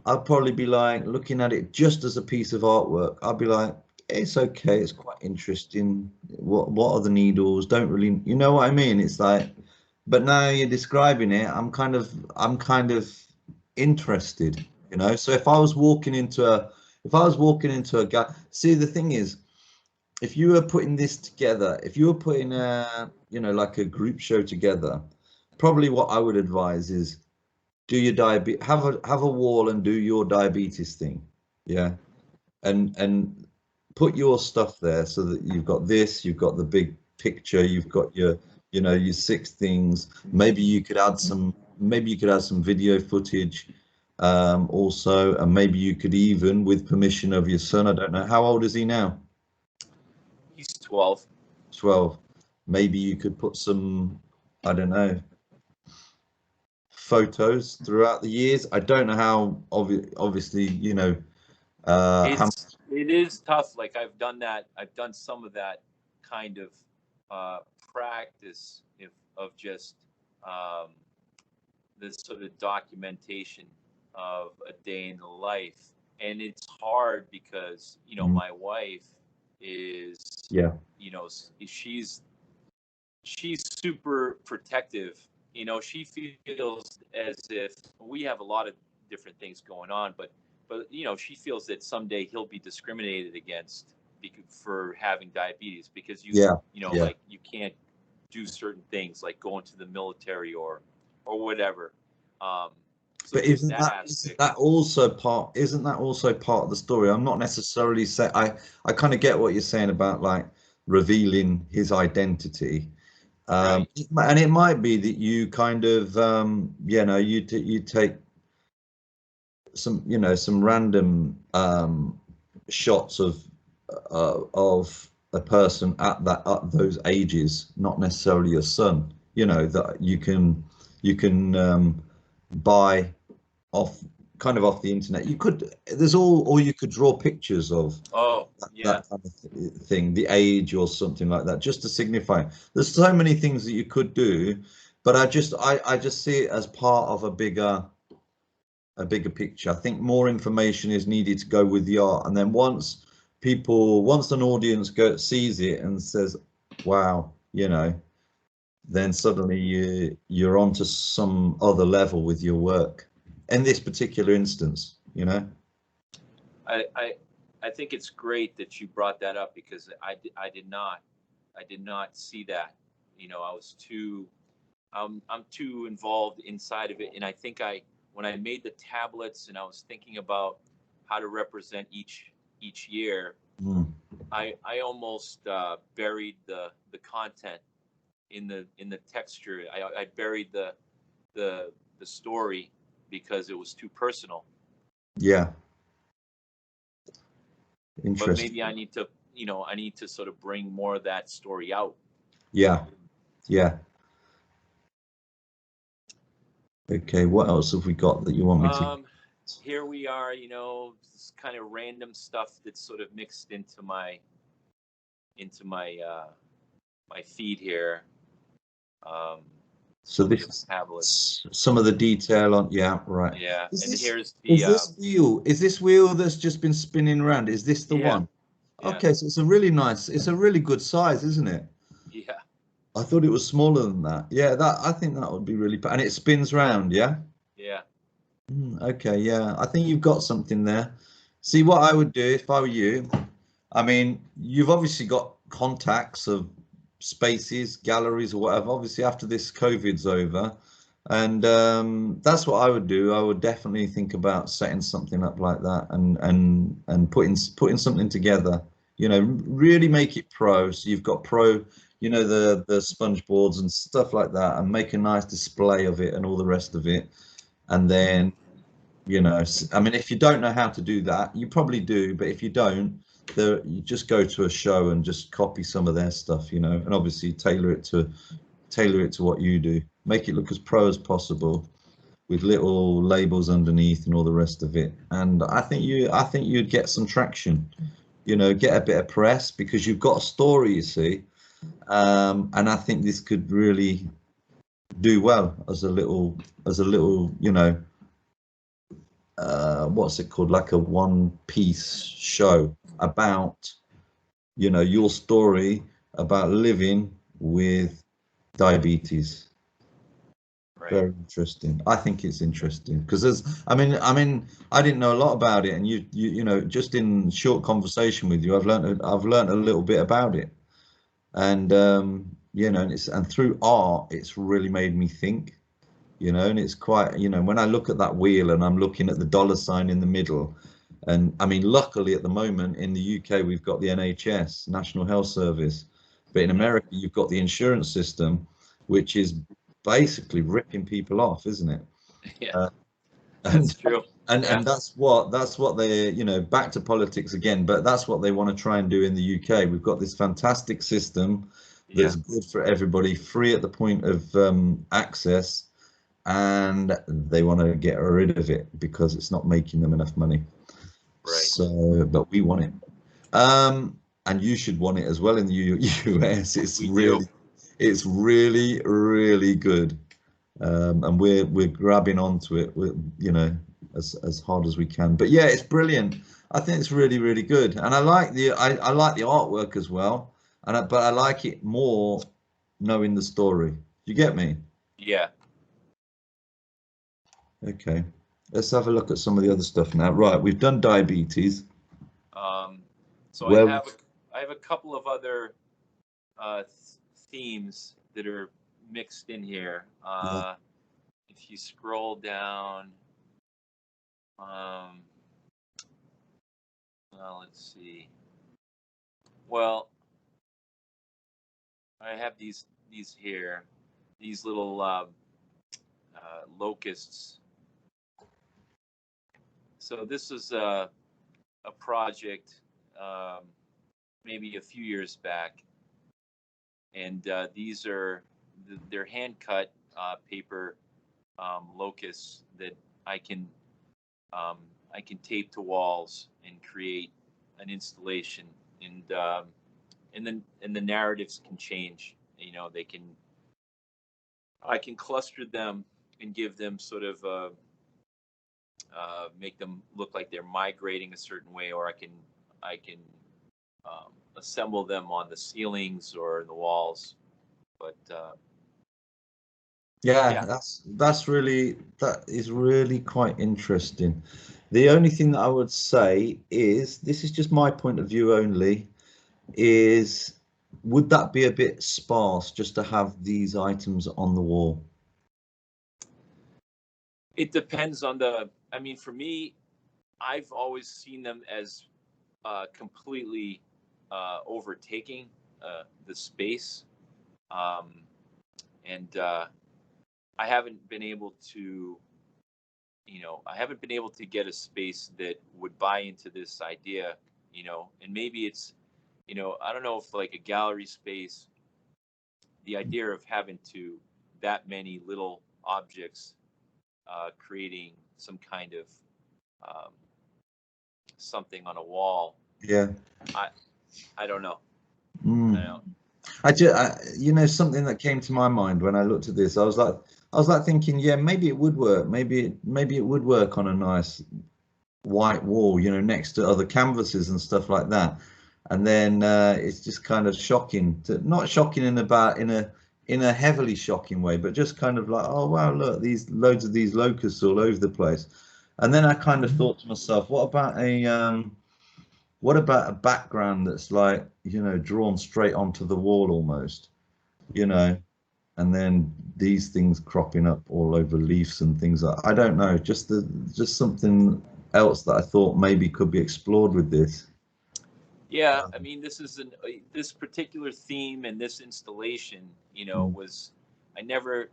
I'd probably be like looking at it just as a piece of artwork. I'd be like, it's okay, it's quite interesting. What are the needles? Don't really, you know what I mean? It's like, but now you're describing it, I'm kind of interested, So if I was walking into a guy, see, the thing is, if you were putting this together, if you were putting like a group show together, probably what I would advise is do your diabetes, have a wall and do your diabetes thing, yeah, and put your stuff there, so that you've got this, you've got the big picture, you've got your your 6 things. Maybe you could add some video footage also, and maybe you could even, with permission of your son, I don't know, how old is he now? He's 12. 12. Maybe you could put some, I don't know, photos throughout the years. I don't know how, obviously, it is tough. Like I've done that. I've done some of that kind of practice of just this sort of documentation of a day in the life. And it's hard because, my wife is, she's super protective. She feels as if we have a lot of different things going on, but she feels that someday he'll be discriminated against for having diabetes, because like you can't do certain things like go into the military or whatever. So but isn't that also part of the story? I'm not necessarily saying, I kind of get what you're saying about like revealing his identity. Right. And it might be that you kind of you take some random shots of a person at those ages, not necessarily your son, that you can buy off the internet. You could, or you could draw pictures of that kind of thing, the age or something like that, just to signify. There's so many things that you could do, but I just see it as part of a bigger picture. I think more information is needed to go with the art, and then once an audience sees it and says, wow, then suddenly you're onto some other level with your work. In this particular instance, I think it's great that you brought that up, because I did not see that. I'm too involved inside of it, and I think when I made the tablets and I was thinking about how to represent each year, I almost buried the content in the texture. I buried the story because it was too personal. Yeah. Interesting. But maybe I need to sort of bring more of that story out. Yeah. Okay, what else have we got that you want me to? Here we are, this kind of random stuff that's sort of mixed into my my feed here. So this is some of the detail on, right. Yeah, here's the. Is this wheel that's just been spinning around? Is this the one? Yeah. Okay, so it's a really good size, isn't it? Yeah. I thought it was smaller than that. Yeah, I think that would be really, and it spins round, yeah? Yeah. Okay, yeah, I think you've got something there. See, what I would do if I were you, I mean, you've obviously got contacts of spaces, galleries, or whatever. Obviously, after this COVID's over, and that's what I would do. I would definitely think about setting something up like that, and putting something together. You know, really make it pro. So you've got pro, you know, the sponge boards and stuff like that, and make a nice display of it and all the rest of it. And then, you know, I mean, if you don't know how to do that, you probably do, but if you don't, you just go to a show and just copy some of their stuff, you know, and obviously tailor it to what you do. Make it look as pro as possible with little labels underneath and all the rest of it. And I think you'd get some traction, you know, get a bit of press because you've got a story, you see. And I think this could really do well as a little, you know, what's it called, like a one-piece show about, you know, your story about living with diabetes. Right. Very interesting. I think it's interesting because I mean, I didn't know a lot about it, and you know, just in short conversation with you, I've learned a little bit about it, and you know, and through art, it's really made me think. You know, and it's quite, you know, when I look at that wheel and I'm looking at the dollar sign in the middle, and I mean, luckily at the moment in the UK we've got the NHS, National Health Service, but in America you've got the insurance system, which is basically ripping people off, isn't it? Yeah, And that's true. Yeah. and that's what they, you know, back to politics again, but that's what they want to try and do in the UK. We've got this fantastic system Yeah. that's good for everybody, free at the point of access, and they want to get rid of it because it's not making them enough money. Right. So, but we want it. And you should want it as well in the US. We do. It's really, really good. And we're grabbing onto it, you know, as hard as we can. But yeah, it's brilliant. I think it's really, really good, and I like the artwork as well. But I like it more knowing the story. You get me? Yeah. Okay, let's have a look at some of the other stuff now. Right, we've done diabetes. So Where I have a couple of other uh, themes that are mixed in here. yeah, If you scroll down, um, well, let's see. Well, I have these here, these little locusts. So this is a project um, maybe a few years back, and these are they're hand cut paper locusts that I can um, I can tape to walls and create an installation, and the narratives can change. You know, I can cluster them and give them sort of make them look like they're migrating a certain way, or I can assemble them on the ceilings or the walls. But yeah, yeah, that is really quite interesting. The only thing that I would say is, this is just my point of view only, is would that be a bit sparse just to have these items on the wall? it depends on the. I mean, for me, I've always seen them as completely overtaking the space, um, and I haven't been able to. I haven't been able to get a space that would buy into this idea. And maybe it's, I don't know if like a gallery space, the idea of having that many little objects creating some kind of um, something on a wall. Yeah. I I don't know. I don't Mm. know. You know, something that came to my mind when I looked at this, I was like thinking, yeah, maybe it would work. Maybe it would work on a nice white wall, you know, next to other canvases and stuff like that. And then it's just kind of shocking, not shocking in a heavily shocking way, but just kind of like, oh wow, look, these loads of these locusts all over the place. And then I kind of thought to myself, what about a background that's like, drawn straight onto the wall almost, you know, and then these things cropping up all over leaves and things like, I don't know, just something else that I thought maybe could be explored with this. Yeah, I Um, mean, this particular theme and this installation, mm, was I never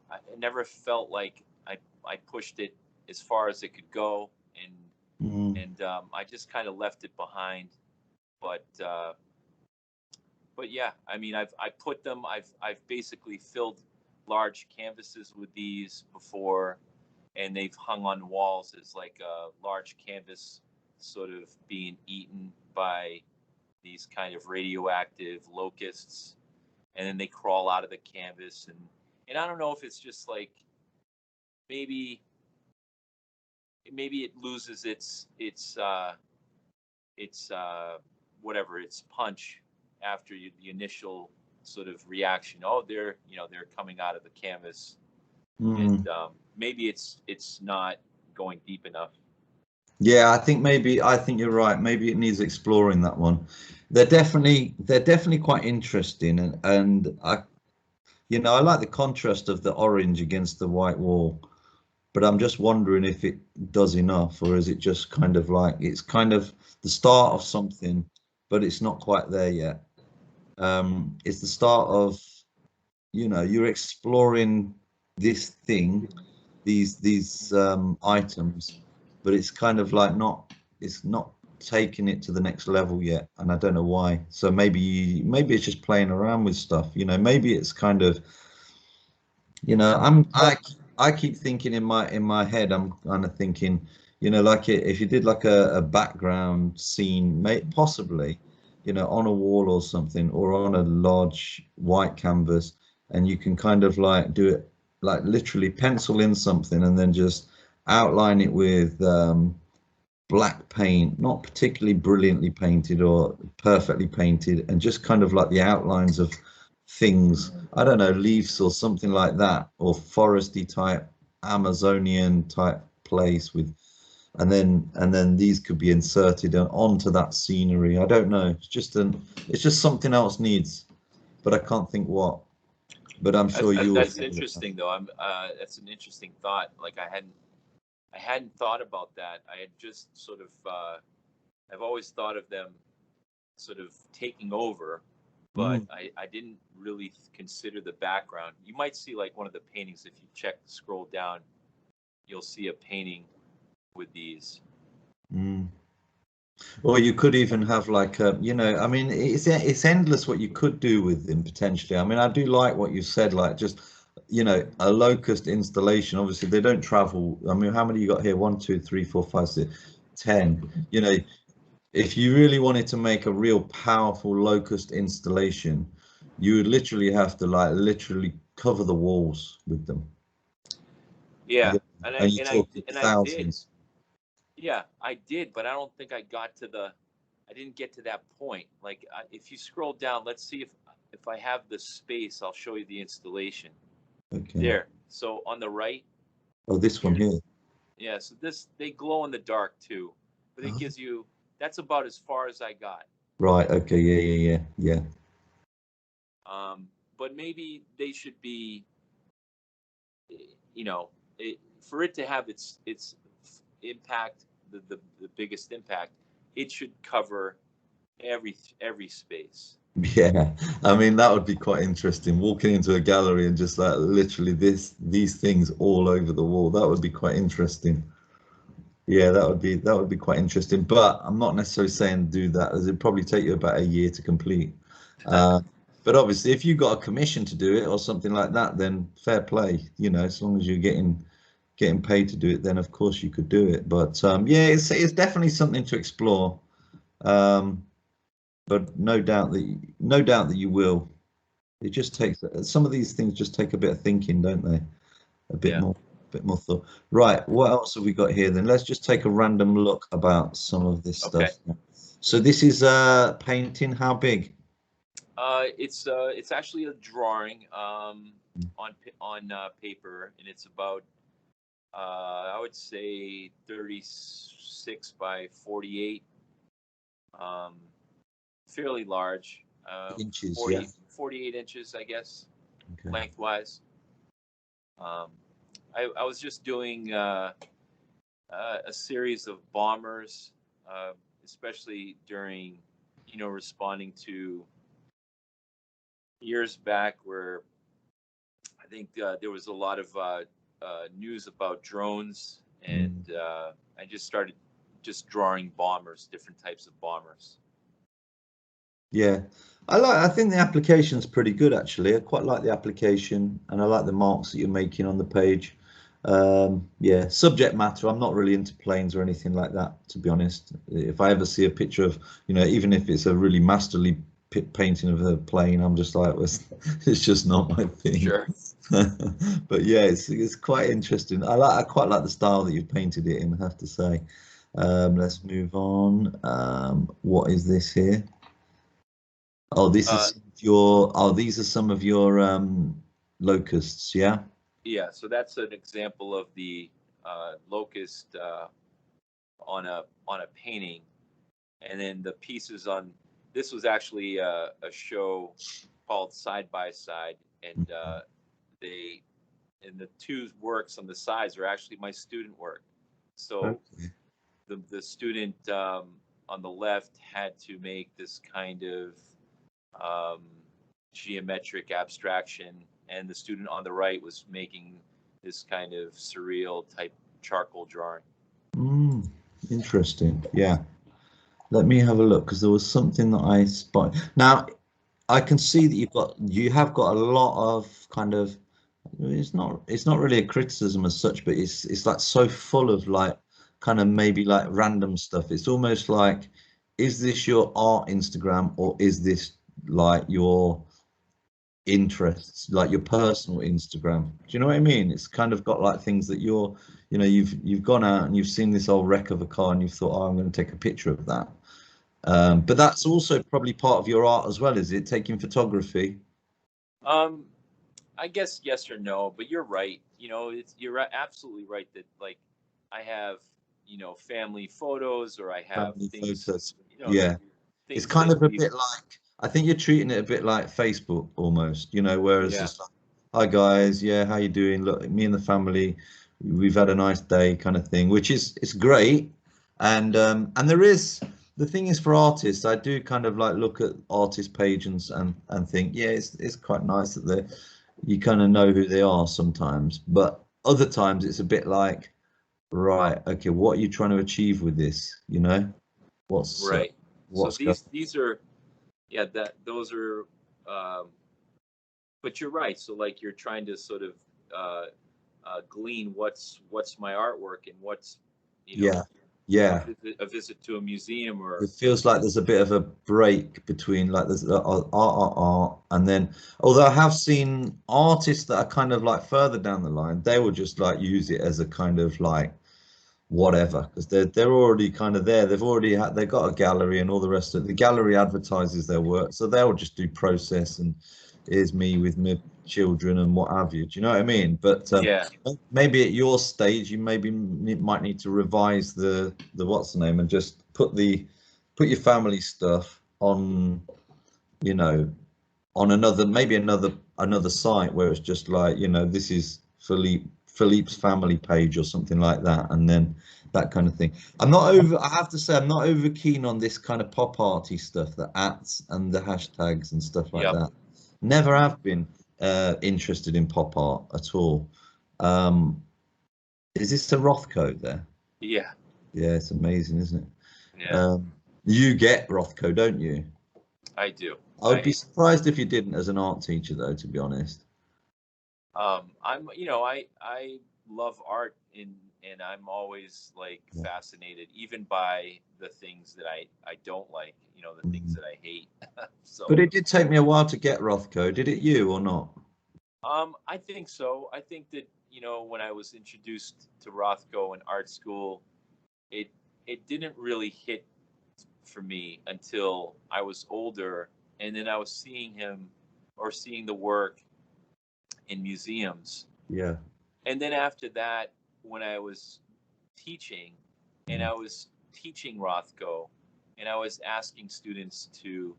felt like I pushed it as far as it could go, and mm, I just kind of left it behind. But yeah, I mean, I put them. I've basically filled large canvases with these before, and they've hung on walls as like a large canvas, sort of being eaten by these kind of radioactive locusts, and then they crawl out of the canvas, and I don't know if it's just like maybe it loses its whatever its punch after the initial sort of reaction. Oh, they're coming out of the canvas, mm. and maybe it's not going deep enough. Yeah, I think you're right. Maybe it needs exploring, that one. They're definitely quite interesting, and I like the contrast of the orange against the white wall, but I'm just wondering if it does enough, or is it just kind of like it's kind of the start of something, but it's not quite there yet. It's the start of, you're exploring this thing, these items, but it's kind of like it's not taking it to the next level yet, and I don't know why. So maybe it's just playing around with stuff, maybe it's kind of, I keep thinking in my head, I'm kind of thinking, like if you did like a background scene, possibly, on a wall or something, or on a large white canvas, and you can kind of like do it, like literally pencil in something and then just outline it with black paint, not particularly brilliantly painted or perfectly painted, and just kind of like the outlines of things, I don't know, leaves or something like that, or foresty type, Amazonian type place with, and then these could be inserted onto that scenery. I don't know. It's just something else needs, but I can't think what. But I'm sure you'll That's figure it out. interesting, though. That's an interesting thought. Like I hadn't thought about that. I had just sort of I've always thought of them sort of taking over, but Mm. I didn't really consider the background. You might see like one of the paintings if you scroll down, you'll see a painting with these. Mm. Or you could even have like I mean, it's endless what you could do with them potentially. I mean, I do like what you said, like just, a locust installation. Obviously, they don't travel. I mean, how many you got here? One, two, three, four, five, six, 10. If you really wanted to make a real powerful locust installation, you would literally have to like literally cover the walls with them. Yeah, Yeah. And you're talking and I did. thousands. Yeah, I did, but I don't think I didn't get to that point. Like if you scroll down, let's see if I have the space, I'll show you the installation. Okay. There. So on the right, Oh, this one here. here. Yeah, so they glow in the dark too, but it Oh, gives you that's about as far as I got. right. Okay. Yeah. Yeah. Yeah. Yeah. But maybe they should be, you know, for it to have its impact, the biggest impact, it should cover every space. Yeah, I mean that would be quite interesting. Walking into a gallery and just like literally these things all over the wall. That would be quite interesting. Yeah, that would be quite interesting. But I'm not necessarily saying do that, as it'd probably take you about a year to complete. Uh, but obviously, if you got a commission to do it or something like that, then fair play. As long as you're getting paid to do it, then of course you could do it. But yeah, it's definitely something to explore. Um, but no doubt that you will. It just takes some of these things just take a bit of thinking, don't they? A Yeah. bit more thought. Right, what else have we got here then? Let's just take a random look about some of this Okay. stuff. So this is painting. How big? It's actually a drawing on paper, and it's about I would say 36 by 48, um, fairly large, Inches, yeah. 40, 48 inches, I guess, Okay. lengthwise. Um, I was just doing a series of bombers, uh, especially during, responding to years back where I think there was a lot of news about drones, Mm. and I just started just drawing bombers, different types of bombers. Yeah, I think the application's pretty good actually. I quite like the application, and I like the marks that you're making on the page. Yeah, subject matter. I'm not really into planes or anything like that, to be honest. If I ever see a picture of, even if it's a really masterly painting of a plane, I'm just like, it's just not my thing. Sure. But yeah, it's quite interesting. I quite like the style that you've painted it in, I have to say. Let's move on. What is this here? Oh, this Uh, is your. Oh, these are some of your locusts. Yeah. yeah, so that's an example of the locust on a painting, and then the pieces on this was actually a show called Side by Side, and they and the two works on the sides are actually my student work. So Okay. the student on the left had to make this kind of um, geometric abstraction, and the student on the right was making this kind of surreal type charcoal drawing. Mm, interesting. Yeah. Let me have a look because there was something that I spotted. Now I can see that you have got a lot of kind of. It's not really a criticism as such, but it's like so full of like kind of maybe like random stuff. It's almost like, is this your art Instagram or is this like your interests, like your personal Instagram? Do you know what I mean? It's kind of got like things that you've gone out and you've seen this old wreck of a car and you've thought, oh, I'm going to take a picture of that. But that's also probably part of your art as well, is it? Taking photography. Um, I guess yes or no, but you're right. You're absolutely right that like I have family photos, or I have Family things photos. you know Yeah. It's things kind that of a we bit like, I think you're treating it a bit like Facebook almost, whereas yeah it's like, hi guys, yeah, how you doing? Look, me and the family, we've had a nice day kind of thing, which is it's great. And there is the thing is for artists, I do kind of like look at artist pages and think, yeah, it's quite nice that you kind of know who they are sometimes, but other times it's a bit like, right, okay, what are you trying to achieve with this? What's right. So what's going these are yeah that those are um, but you're right. So like you're trying to sort of uh, glean what's my artwork, and what's you yeah, know yeah. a visit to a museum, or It feels like there's a bit of a break between like there's art, and then although I have seen artists that are kind of like further down the line, they will just like use it as a kind of like whatever because they're already kind of there. They've got a gallery and all the rest of it. The gallery advertises their work, so they'll just do process and here's me with my children and what have you. Do you know what I mean? But yeah maybe at your stage, you might need to revise the what's the name and just put your family stuff on, you know, on another site where it's just like, this is Philippe's family page or something like that, and then that kind of thing. I have to say, I'm not over keen on this kind of pop arty stuff, the ats and the hashtags and stuff like yep that. Never have been interested in pop art at all. Um, is this a Rothko there? yeah Yeah, it's amazing, isn't it? yeah You get Rothko, don't you? I do. I would be surprised if you didn't as an art teacher, though, to be honest. I'm I love art, and I'm always like Yeah. fascinated even by the things that I don't like, the things Mm. that I hate. But So it did take me a while to get Rothko. Did it you or not? I think so. I think that, when I was introduced to Rothko in art school, it it didn't really hit for me until I was older, and then I was seeing him or seeing the work in museums. Yeah. And then after that, when I was teaching, and I was teaching Rothko, and I was asking students to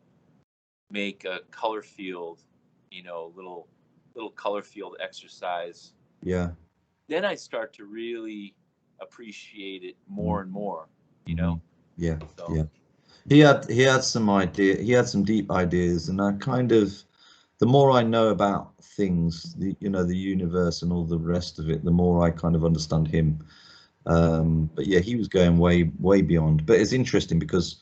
make a color field, little color field exercise. Yeah. Then I start to really appreciate it Mm. more and more, Yeah. So Yeah. He had some idea. He had some deep ideas, and I kind of, the more I know about things, the universe and all the rest of it, the more I kind of understand him. But yeah, he was going way, way beyond. But it's interesting because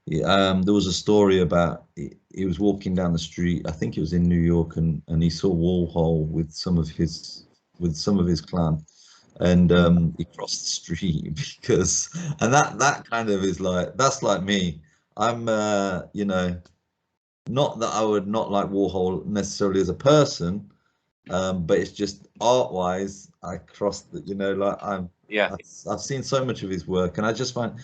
there was a story about he was walking down the street. I think it was in New York, and he saw Warhol with some of his clan, and he crossed the street because, and that kind of is like, that's like me. I'm not that I would not like Warhol necessarily as a person, but it's just art wise, I crossed the, like yeah, I've seen so much of his work, and I just find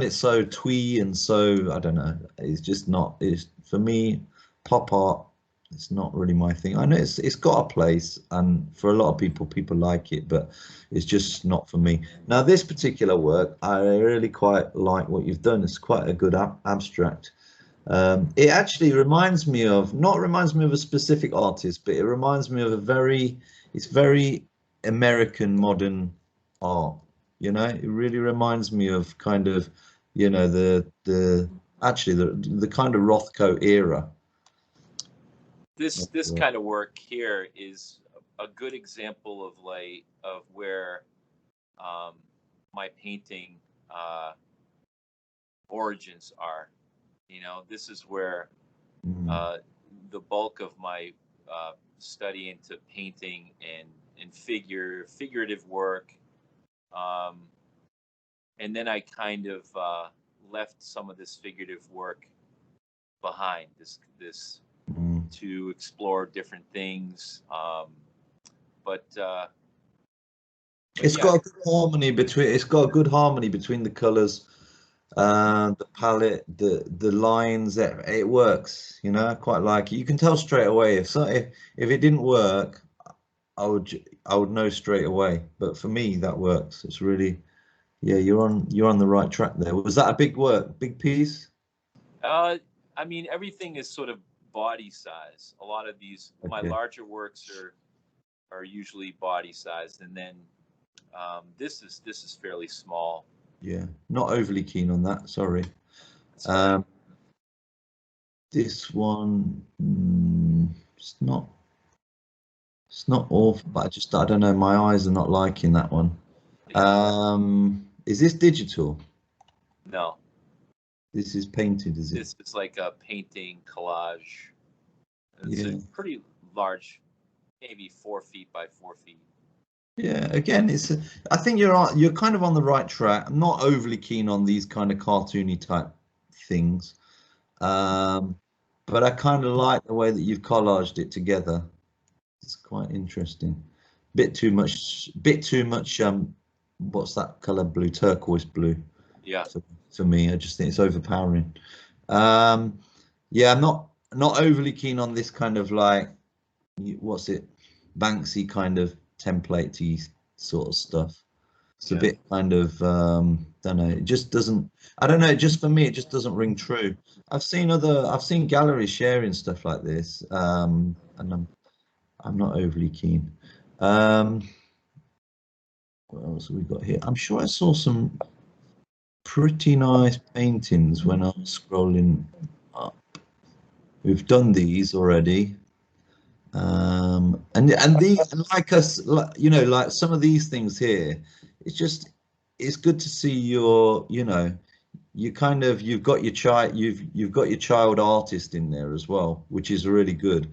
it so twee and so, I don't know. It's just not. It's for me, pop art. It's not really my thing. I know it's got a place, and for a lot of people like it, but it's just not for me. Now, this particular work, I really quite like what you've done. It's quite a good abstract. It actually reminds me of a specific artist, but it reminds me of it's very American modern art. It really reminds me of kind of, actually the kind of Rothko era. this kind of work here is a good example of where um, my painting origins are. This is where Mm, uh, the bulk of my study into painting and figurative work, um, and then I kind of left some of this figurative work behind. This mm. to explore different things, but It's yeah, got a good harmony between. It's got a good harmony between the colors, the palette, the lines. It works. I quite like it. You can tell straight away if it didn't work. I would know straight away. But for me, that works. It's really, yeah, you're on the right track there. Was that a big piece? uh, I mean everything is sort of body size. A lot of these my Okay. larger works are usually body sized, and then this is fairly small. Yeah, not overly keen on that. Sorry. That's all right. Um, this one, it's not. It's not awful, but I don't know. My eyes are not liking that one. Yeah. Is this digital? No, This is painted, is it? this is like a painting collage. It's a Yeah. pretty large, maybe 4 feet by 4 feet. Yeah, again, I think you're kind of on the right track. I'm not overly keen on these kind of cartoony type things. Um, but I kind of like the way that you've collaged it together. It's quite interesting. Bit too much, what's that color blue? Turquoise blue Yeah. for me. I just think it's overpowering. Um, yeah, I'm not overly keen on this kind of like, what's it, Banksy kind of template-y sort of stuff. It's a Yeah. bit kind of, don't know, it just doesn't, I don't know, just for me, it just doesn't ring true. I've seen galleries sharing stuff like this, and I'm not overly keen. Um, what else have we got here? I'm sure I saw some pretty nice paintings when I was scrolling up. We've done these already. And these, and like us, like some of these things here, it's good to see you've got your child artist in there as well, which is really good.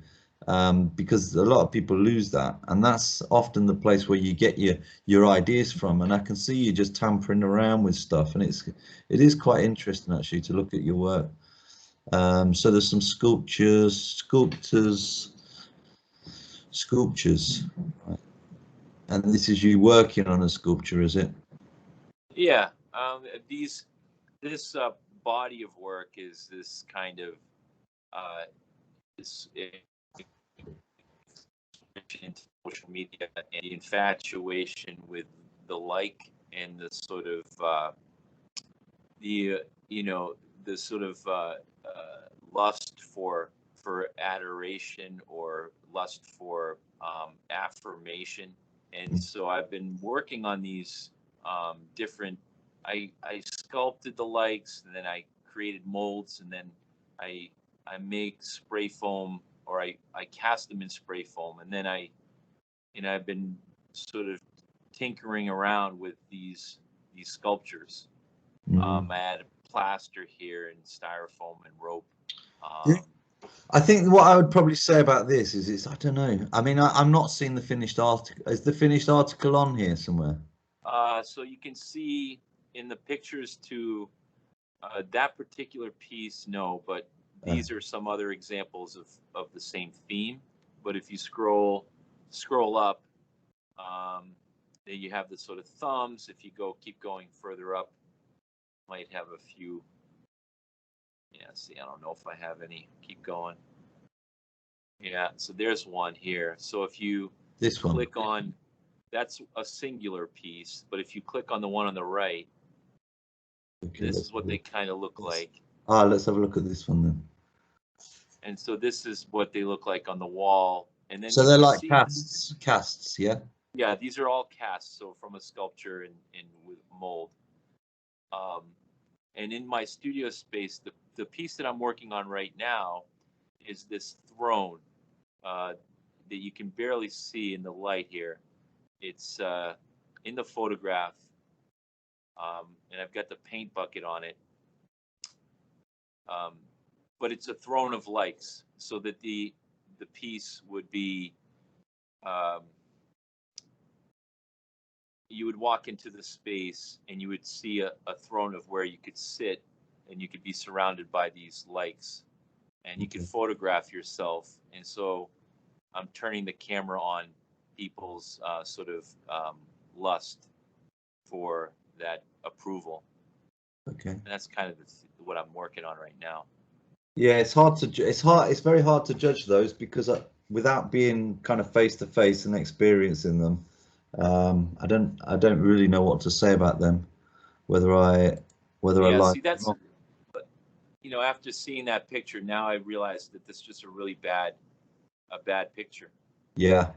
Because a lot of people lose that, and that's often the place where you get your ideas from. And I can see you just tampering around with stuff, and it is quite interesting actually to look at your work. So there's some sculptures, right. And this is you working on a sculpture, is it? Yeah. This body of work is this kind of uh, this into social media and the infatuation with like and the sort of the the sort of lust for adoration or lust for affirmation. And so I've been working on these different. I sculpted the likes, and then I created molds, and then I make spray foam, or I cast them in spray foam, and then I've been sort of tinkering around with these sculptures. I add plaster here and styrofoam and rope. Yeah. I think what I would probably say about this is I don't know. I mean, I'm not seeing the finished article. Is the finished article on here somewhere? So you can see in the pictures to that particular piece, no, but these are some other examples of the same theme. But if you scroll up, then you have the sort of thumbs. If you keep going further up, might have a few. Yeah, see, I don't know if I have any. Keep going. Yeah, so there's one here. So if you click on, that's a singular piece, but if you click on the one on the right, this is what they kind of look like. Let's have a look at this one then. And so this is what they look like on the wall. And then so they're like casts, yeah? Yeah, these are all casts, so from a sculpture in with mold. And in my studio space, the piece that I'm working on right now is this throne that you can barely see in the light here. It's in the photograph, and I've got the paint bucket on it. But it's a throne of likes, so that the piece would be, you would walk into the space and you would see a throne of where you could sit, and you could be surrounded by these likes, and you could photograph yourself. And so I'm turning the camera on people's sort of lust for that approval. Okay. And that's kind of what I'm working on right now. Yeah, it's very hard to judge those, because without being kind of face to face and experiencing them, I don't really know what to say about them, whether I like. See, that's, but after seeing that picture, now I realize that this is just a bad picture. Yeah.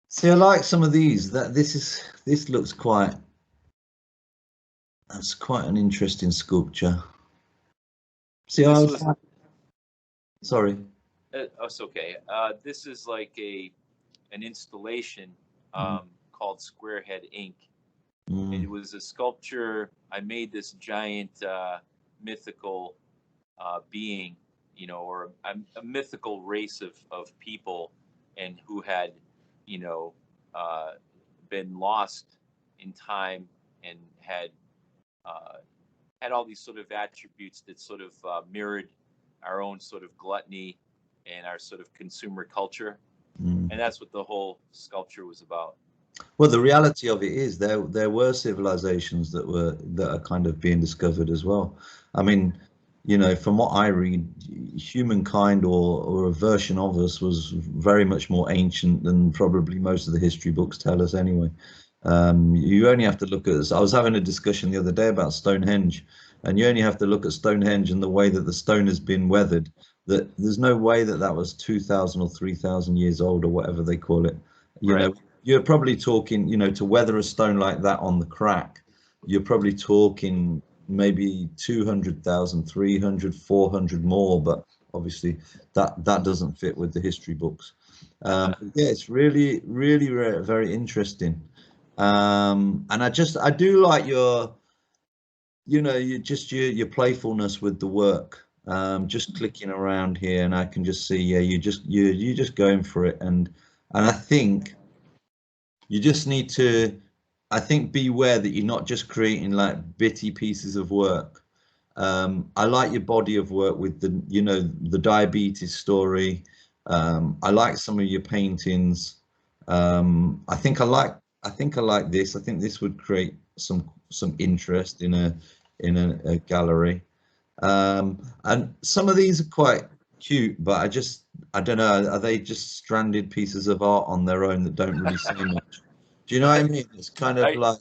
See, I like some of these. This looks that's quite an interesting sculpture. See, sorry. It's okay. This is like an installation called Squarehead Inc. And it was a sculpture. I made this giant mythical being, or a mythical race of people, and who had, been lost in time, and had all these sort of attributes that sort of mirrored our own sort of gluttony and our sort of consumer culture. And that's what the whole sculpture was about. Well, the reality of it is there were civilizations that are kind of being discovered as well. I mean, from what I read, humankind or a version of us was very much more ancient than probably most of the history books tell us anyway. You only have to look at, I was having a discussion the other day about Stonehenge, and you only have to look at Stonehenge and the way that the stone has been weathered, that there's no way that was 2,000 or 3,000 years old, or whatever they call it. You're probably talking, to weather a stone like that on the crack, you're probably talking maybe 200,000, 300, 400 more, but obviously that doesn't fit with the history books. Yeah, it's really, really very interesting. And I do like your your playfulness with the work. Just clicking around here, and I can just see, yeah, you're just going for it, and I think you just need to, I think, beware that you're not just creating like bitty pieces of work. I like your body of work with the diabetes story. I like some of your paintings. I think I like this. I think this would create some interest in a gallery. And some of these are quite cute, but I don't know, are they just stranded pieces of art on their own that don't really say much? Do you know what I mean? It's kind of I, like,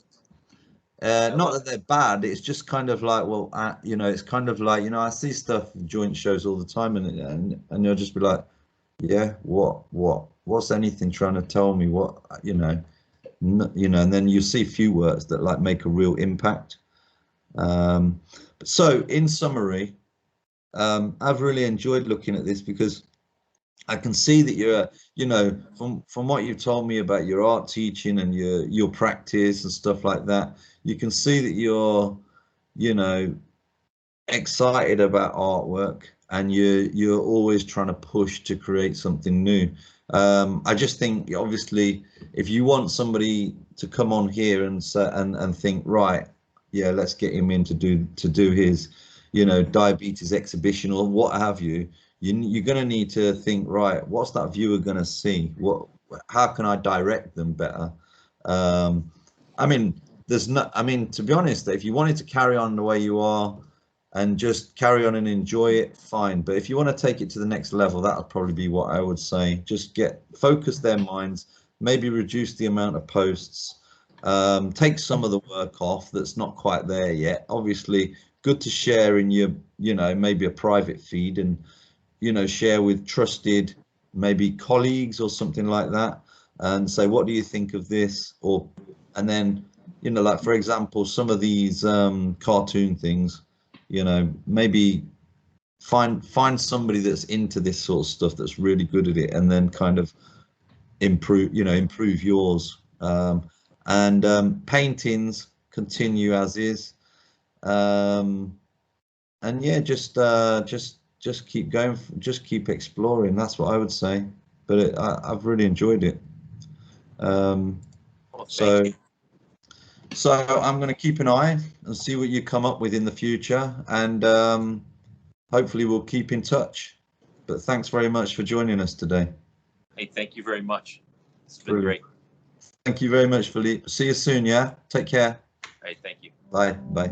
I not love that they're bad. It's just kind of like, well, you know, it's kind of like, you know, I see stuff joint shows all the time, and you'll just be like, yeah, what's anything trying to tell me? What, you know, you know, and then you see few words that like make a real impact. Um, so in summary, I've really enjoyed looking at this because I can see that you're, you know, from what you've told me about your art teaching and your practice and stuff like that, you can see that you're, you know, excited about artwork, and you're always trying to push to create something new. I just think obviously if you want somebody to come on here and say, and think, right, yeah, let's get him in to do his, you know, diabetes exhibition or what have you, you're going to need to think, right, what's that viewer going to see? How can I direct them better? I mean, there's not, I mean, to be honest, if you wanted to carry on the way you are and just carry on and enjoy it, fine. But if you want to take it to the next level, that would probably be what I would say. Just focus their minds, maybe reduce the amount of posts, take some of the work off that's not quite there yet. Obviously, good to share in your, you know, maybe a private feed, and, you know, share with trusted, maybe colleagues or something like that, and say, what do you think of this? Or, and then, you know, like for example, some of these cartoon things, you know, maybe find somebody that's into this sort of stuff that's really good at it, and then kind of improve, you know, improve yours. And paintings continue as is. And yeah, just keep going, just keep exploring. That's what I would say. But I've really enjoyed it. well, thank So you. so I'm going to keep an eye and see what you come up with in the future, and hopefully we'll keep in touch. But thanks very much for joining us today. Hey, thank you very much. It's been Brilliant. great. Thank you very much, Filipe. See you soon, yeah? Take care. Hey, thank you. Bye. Bye.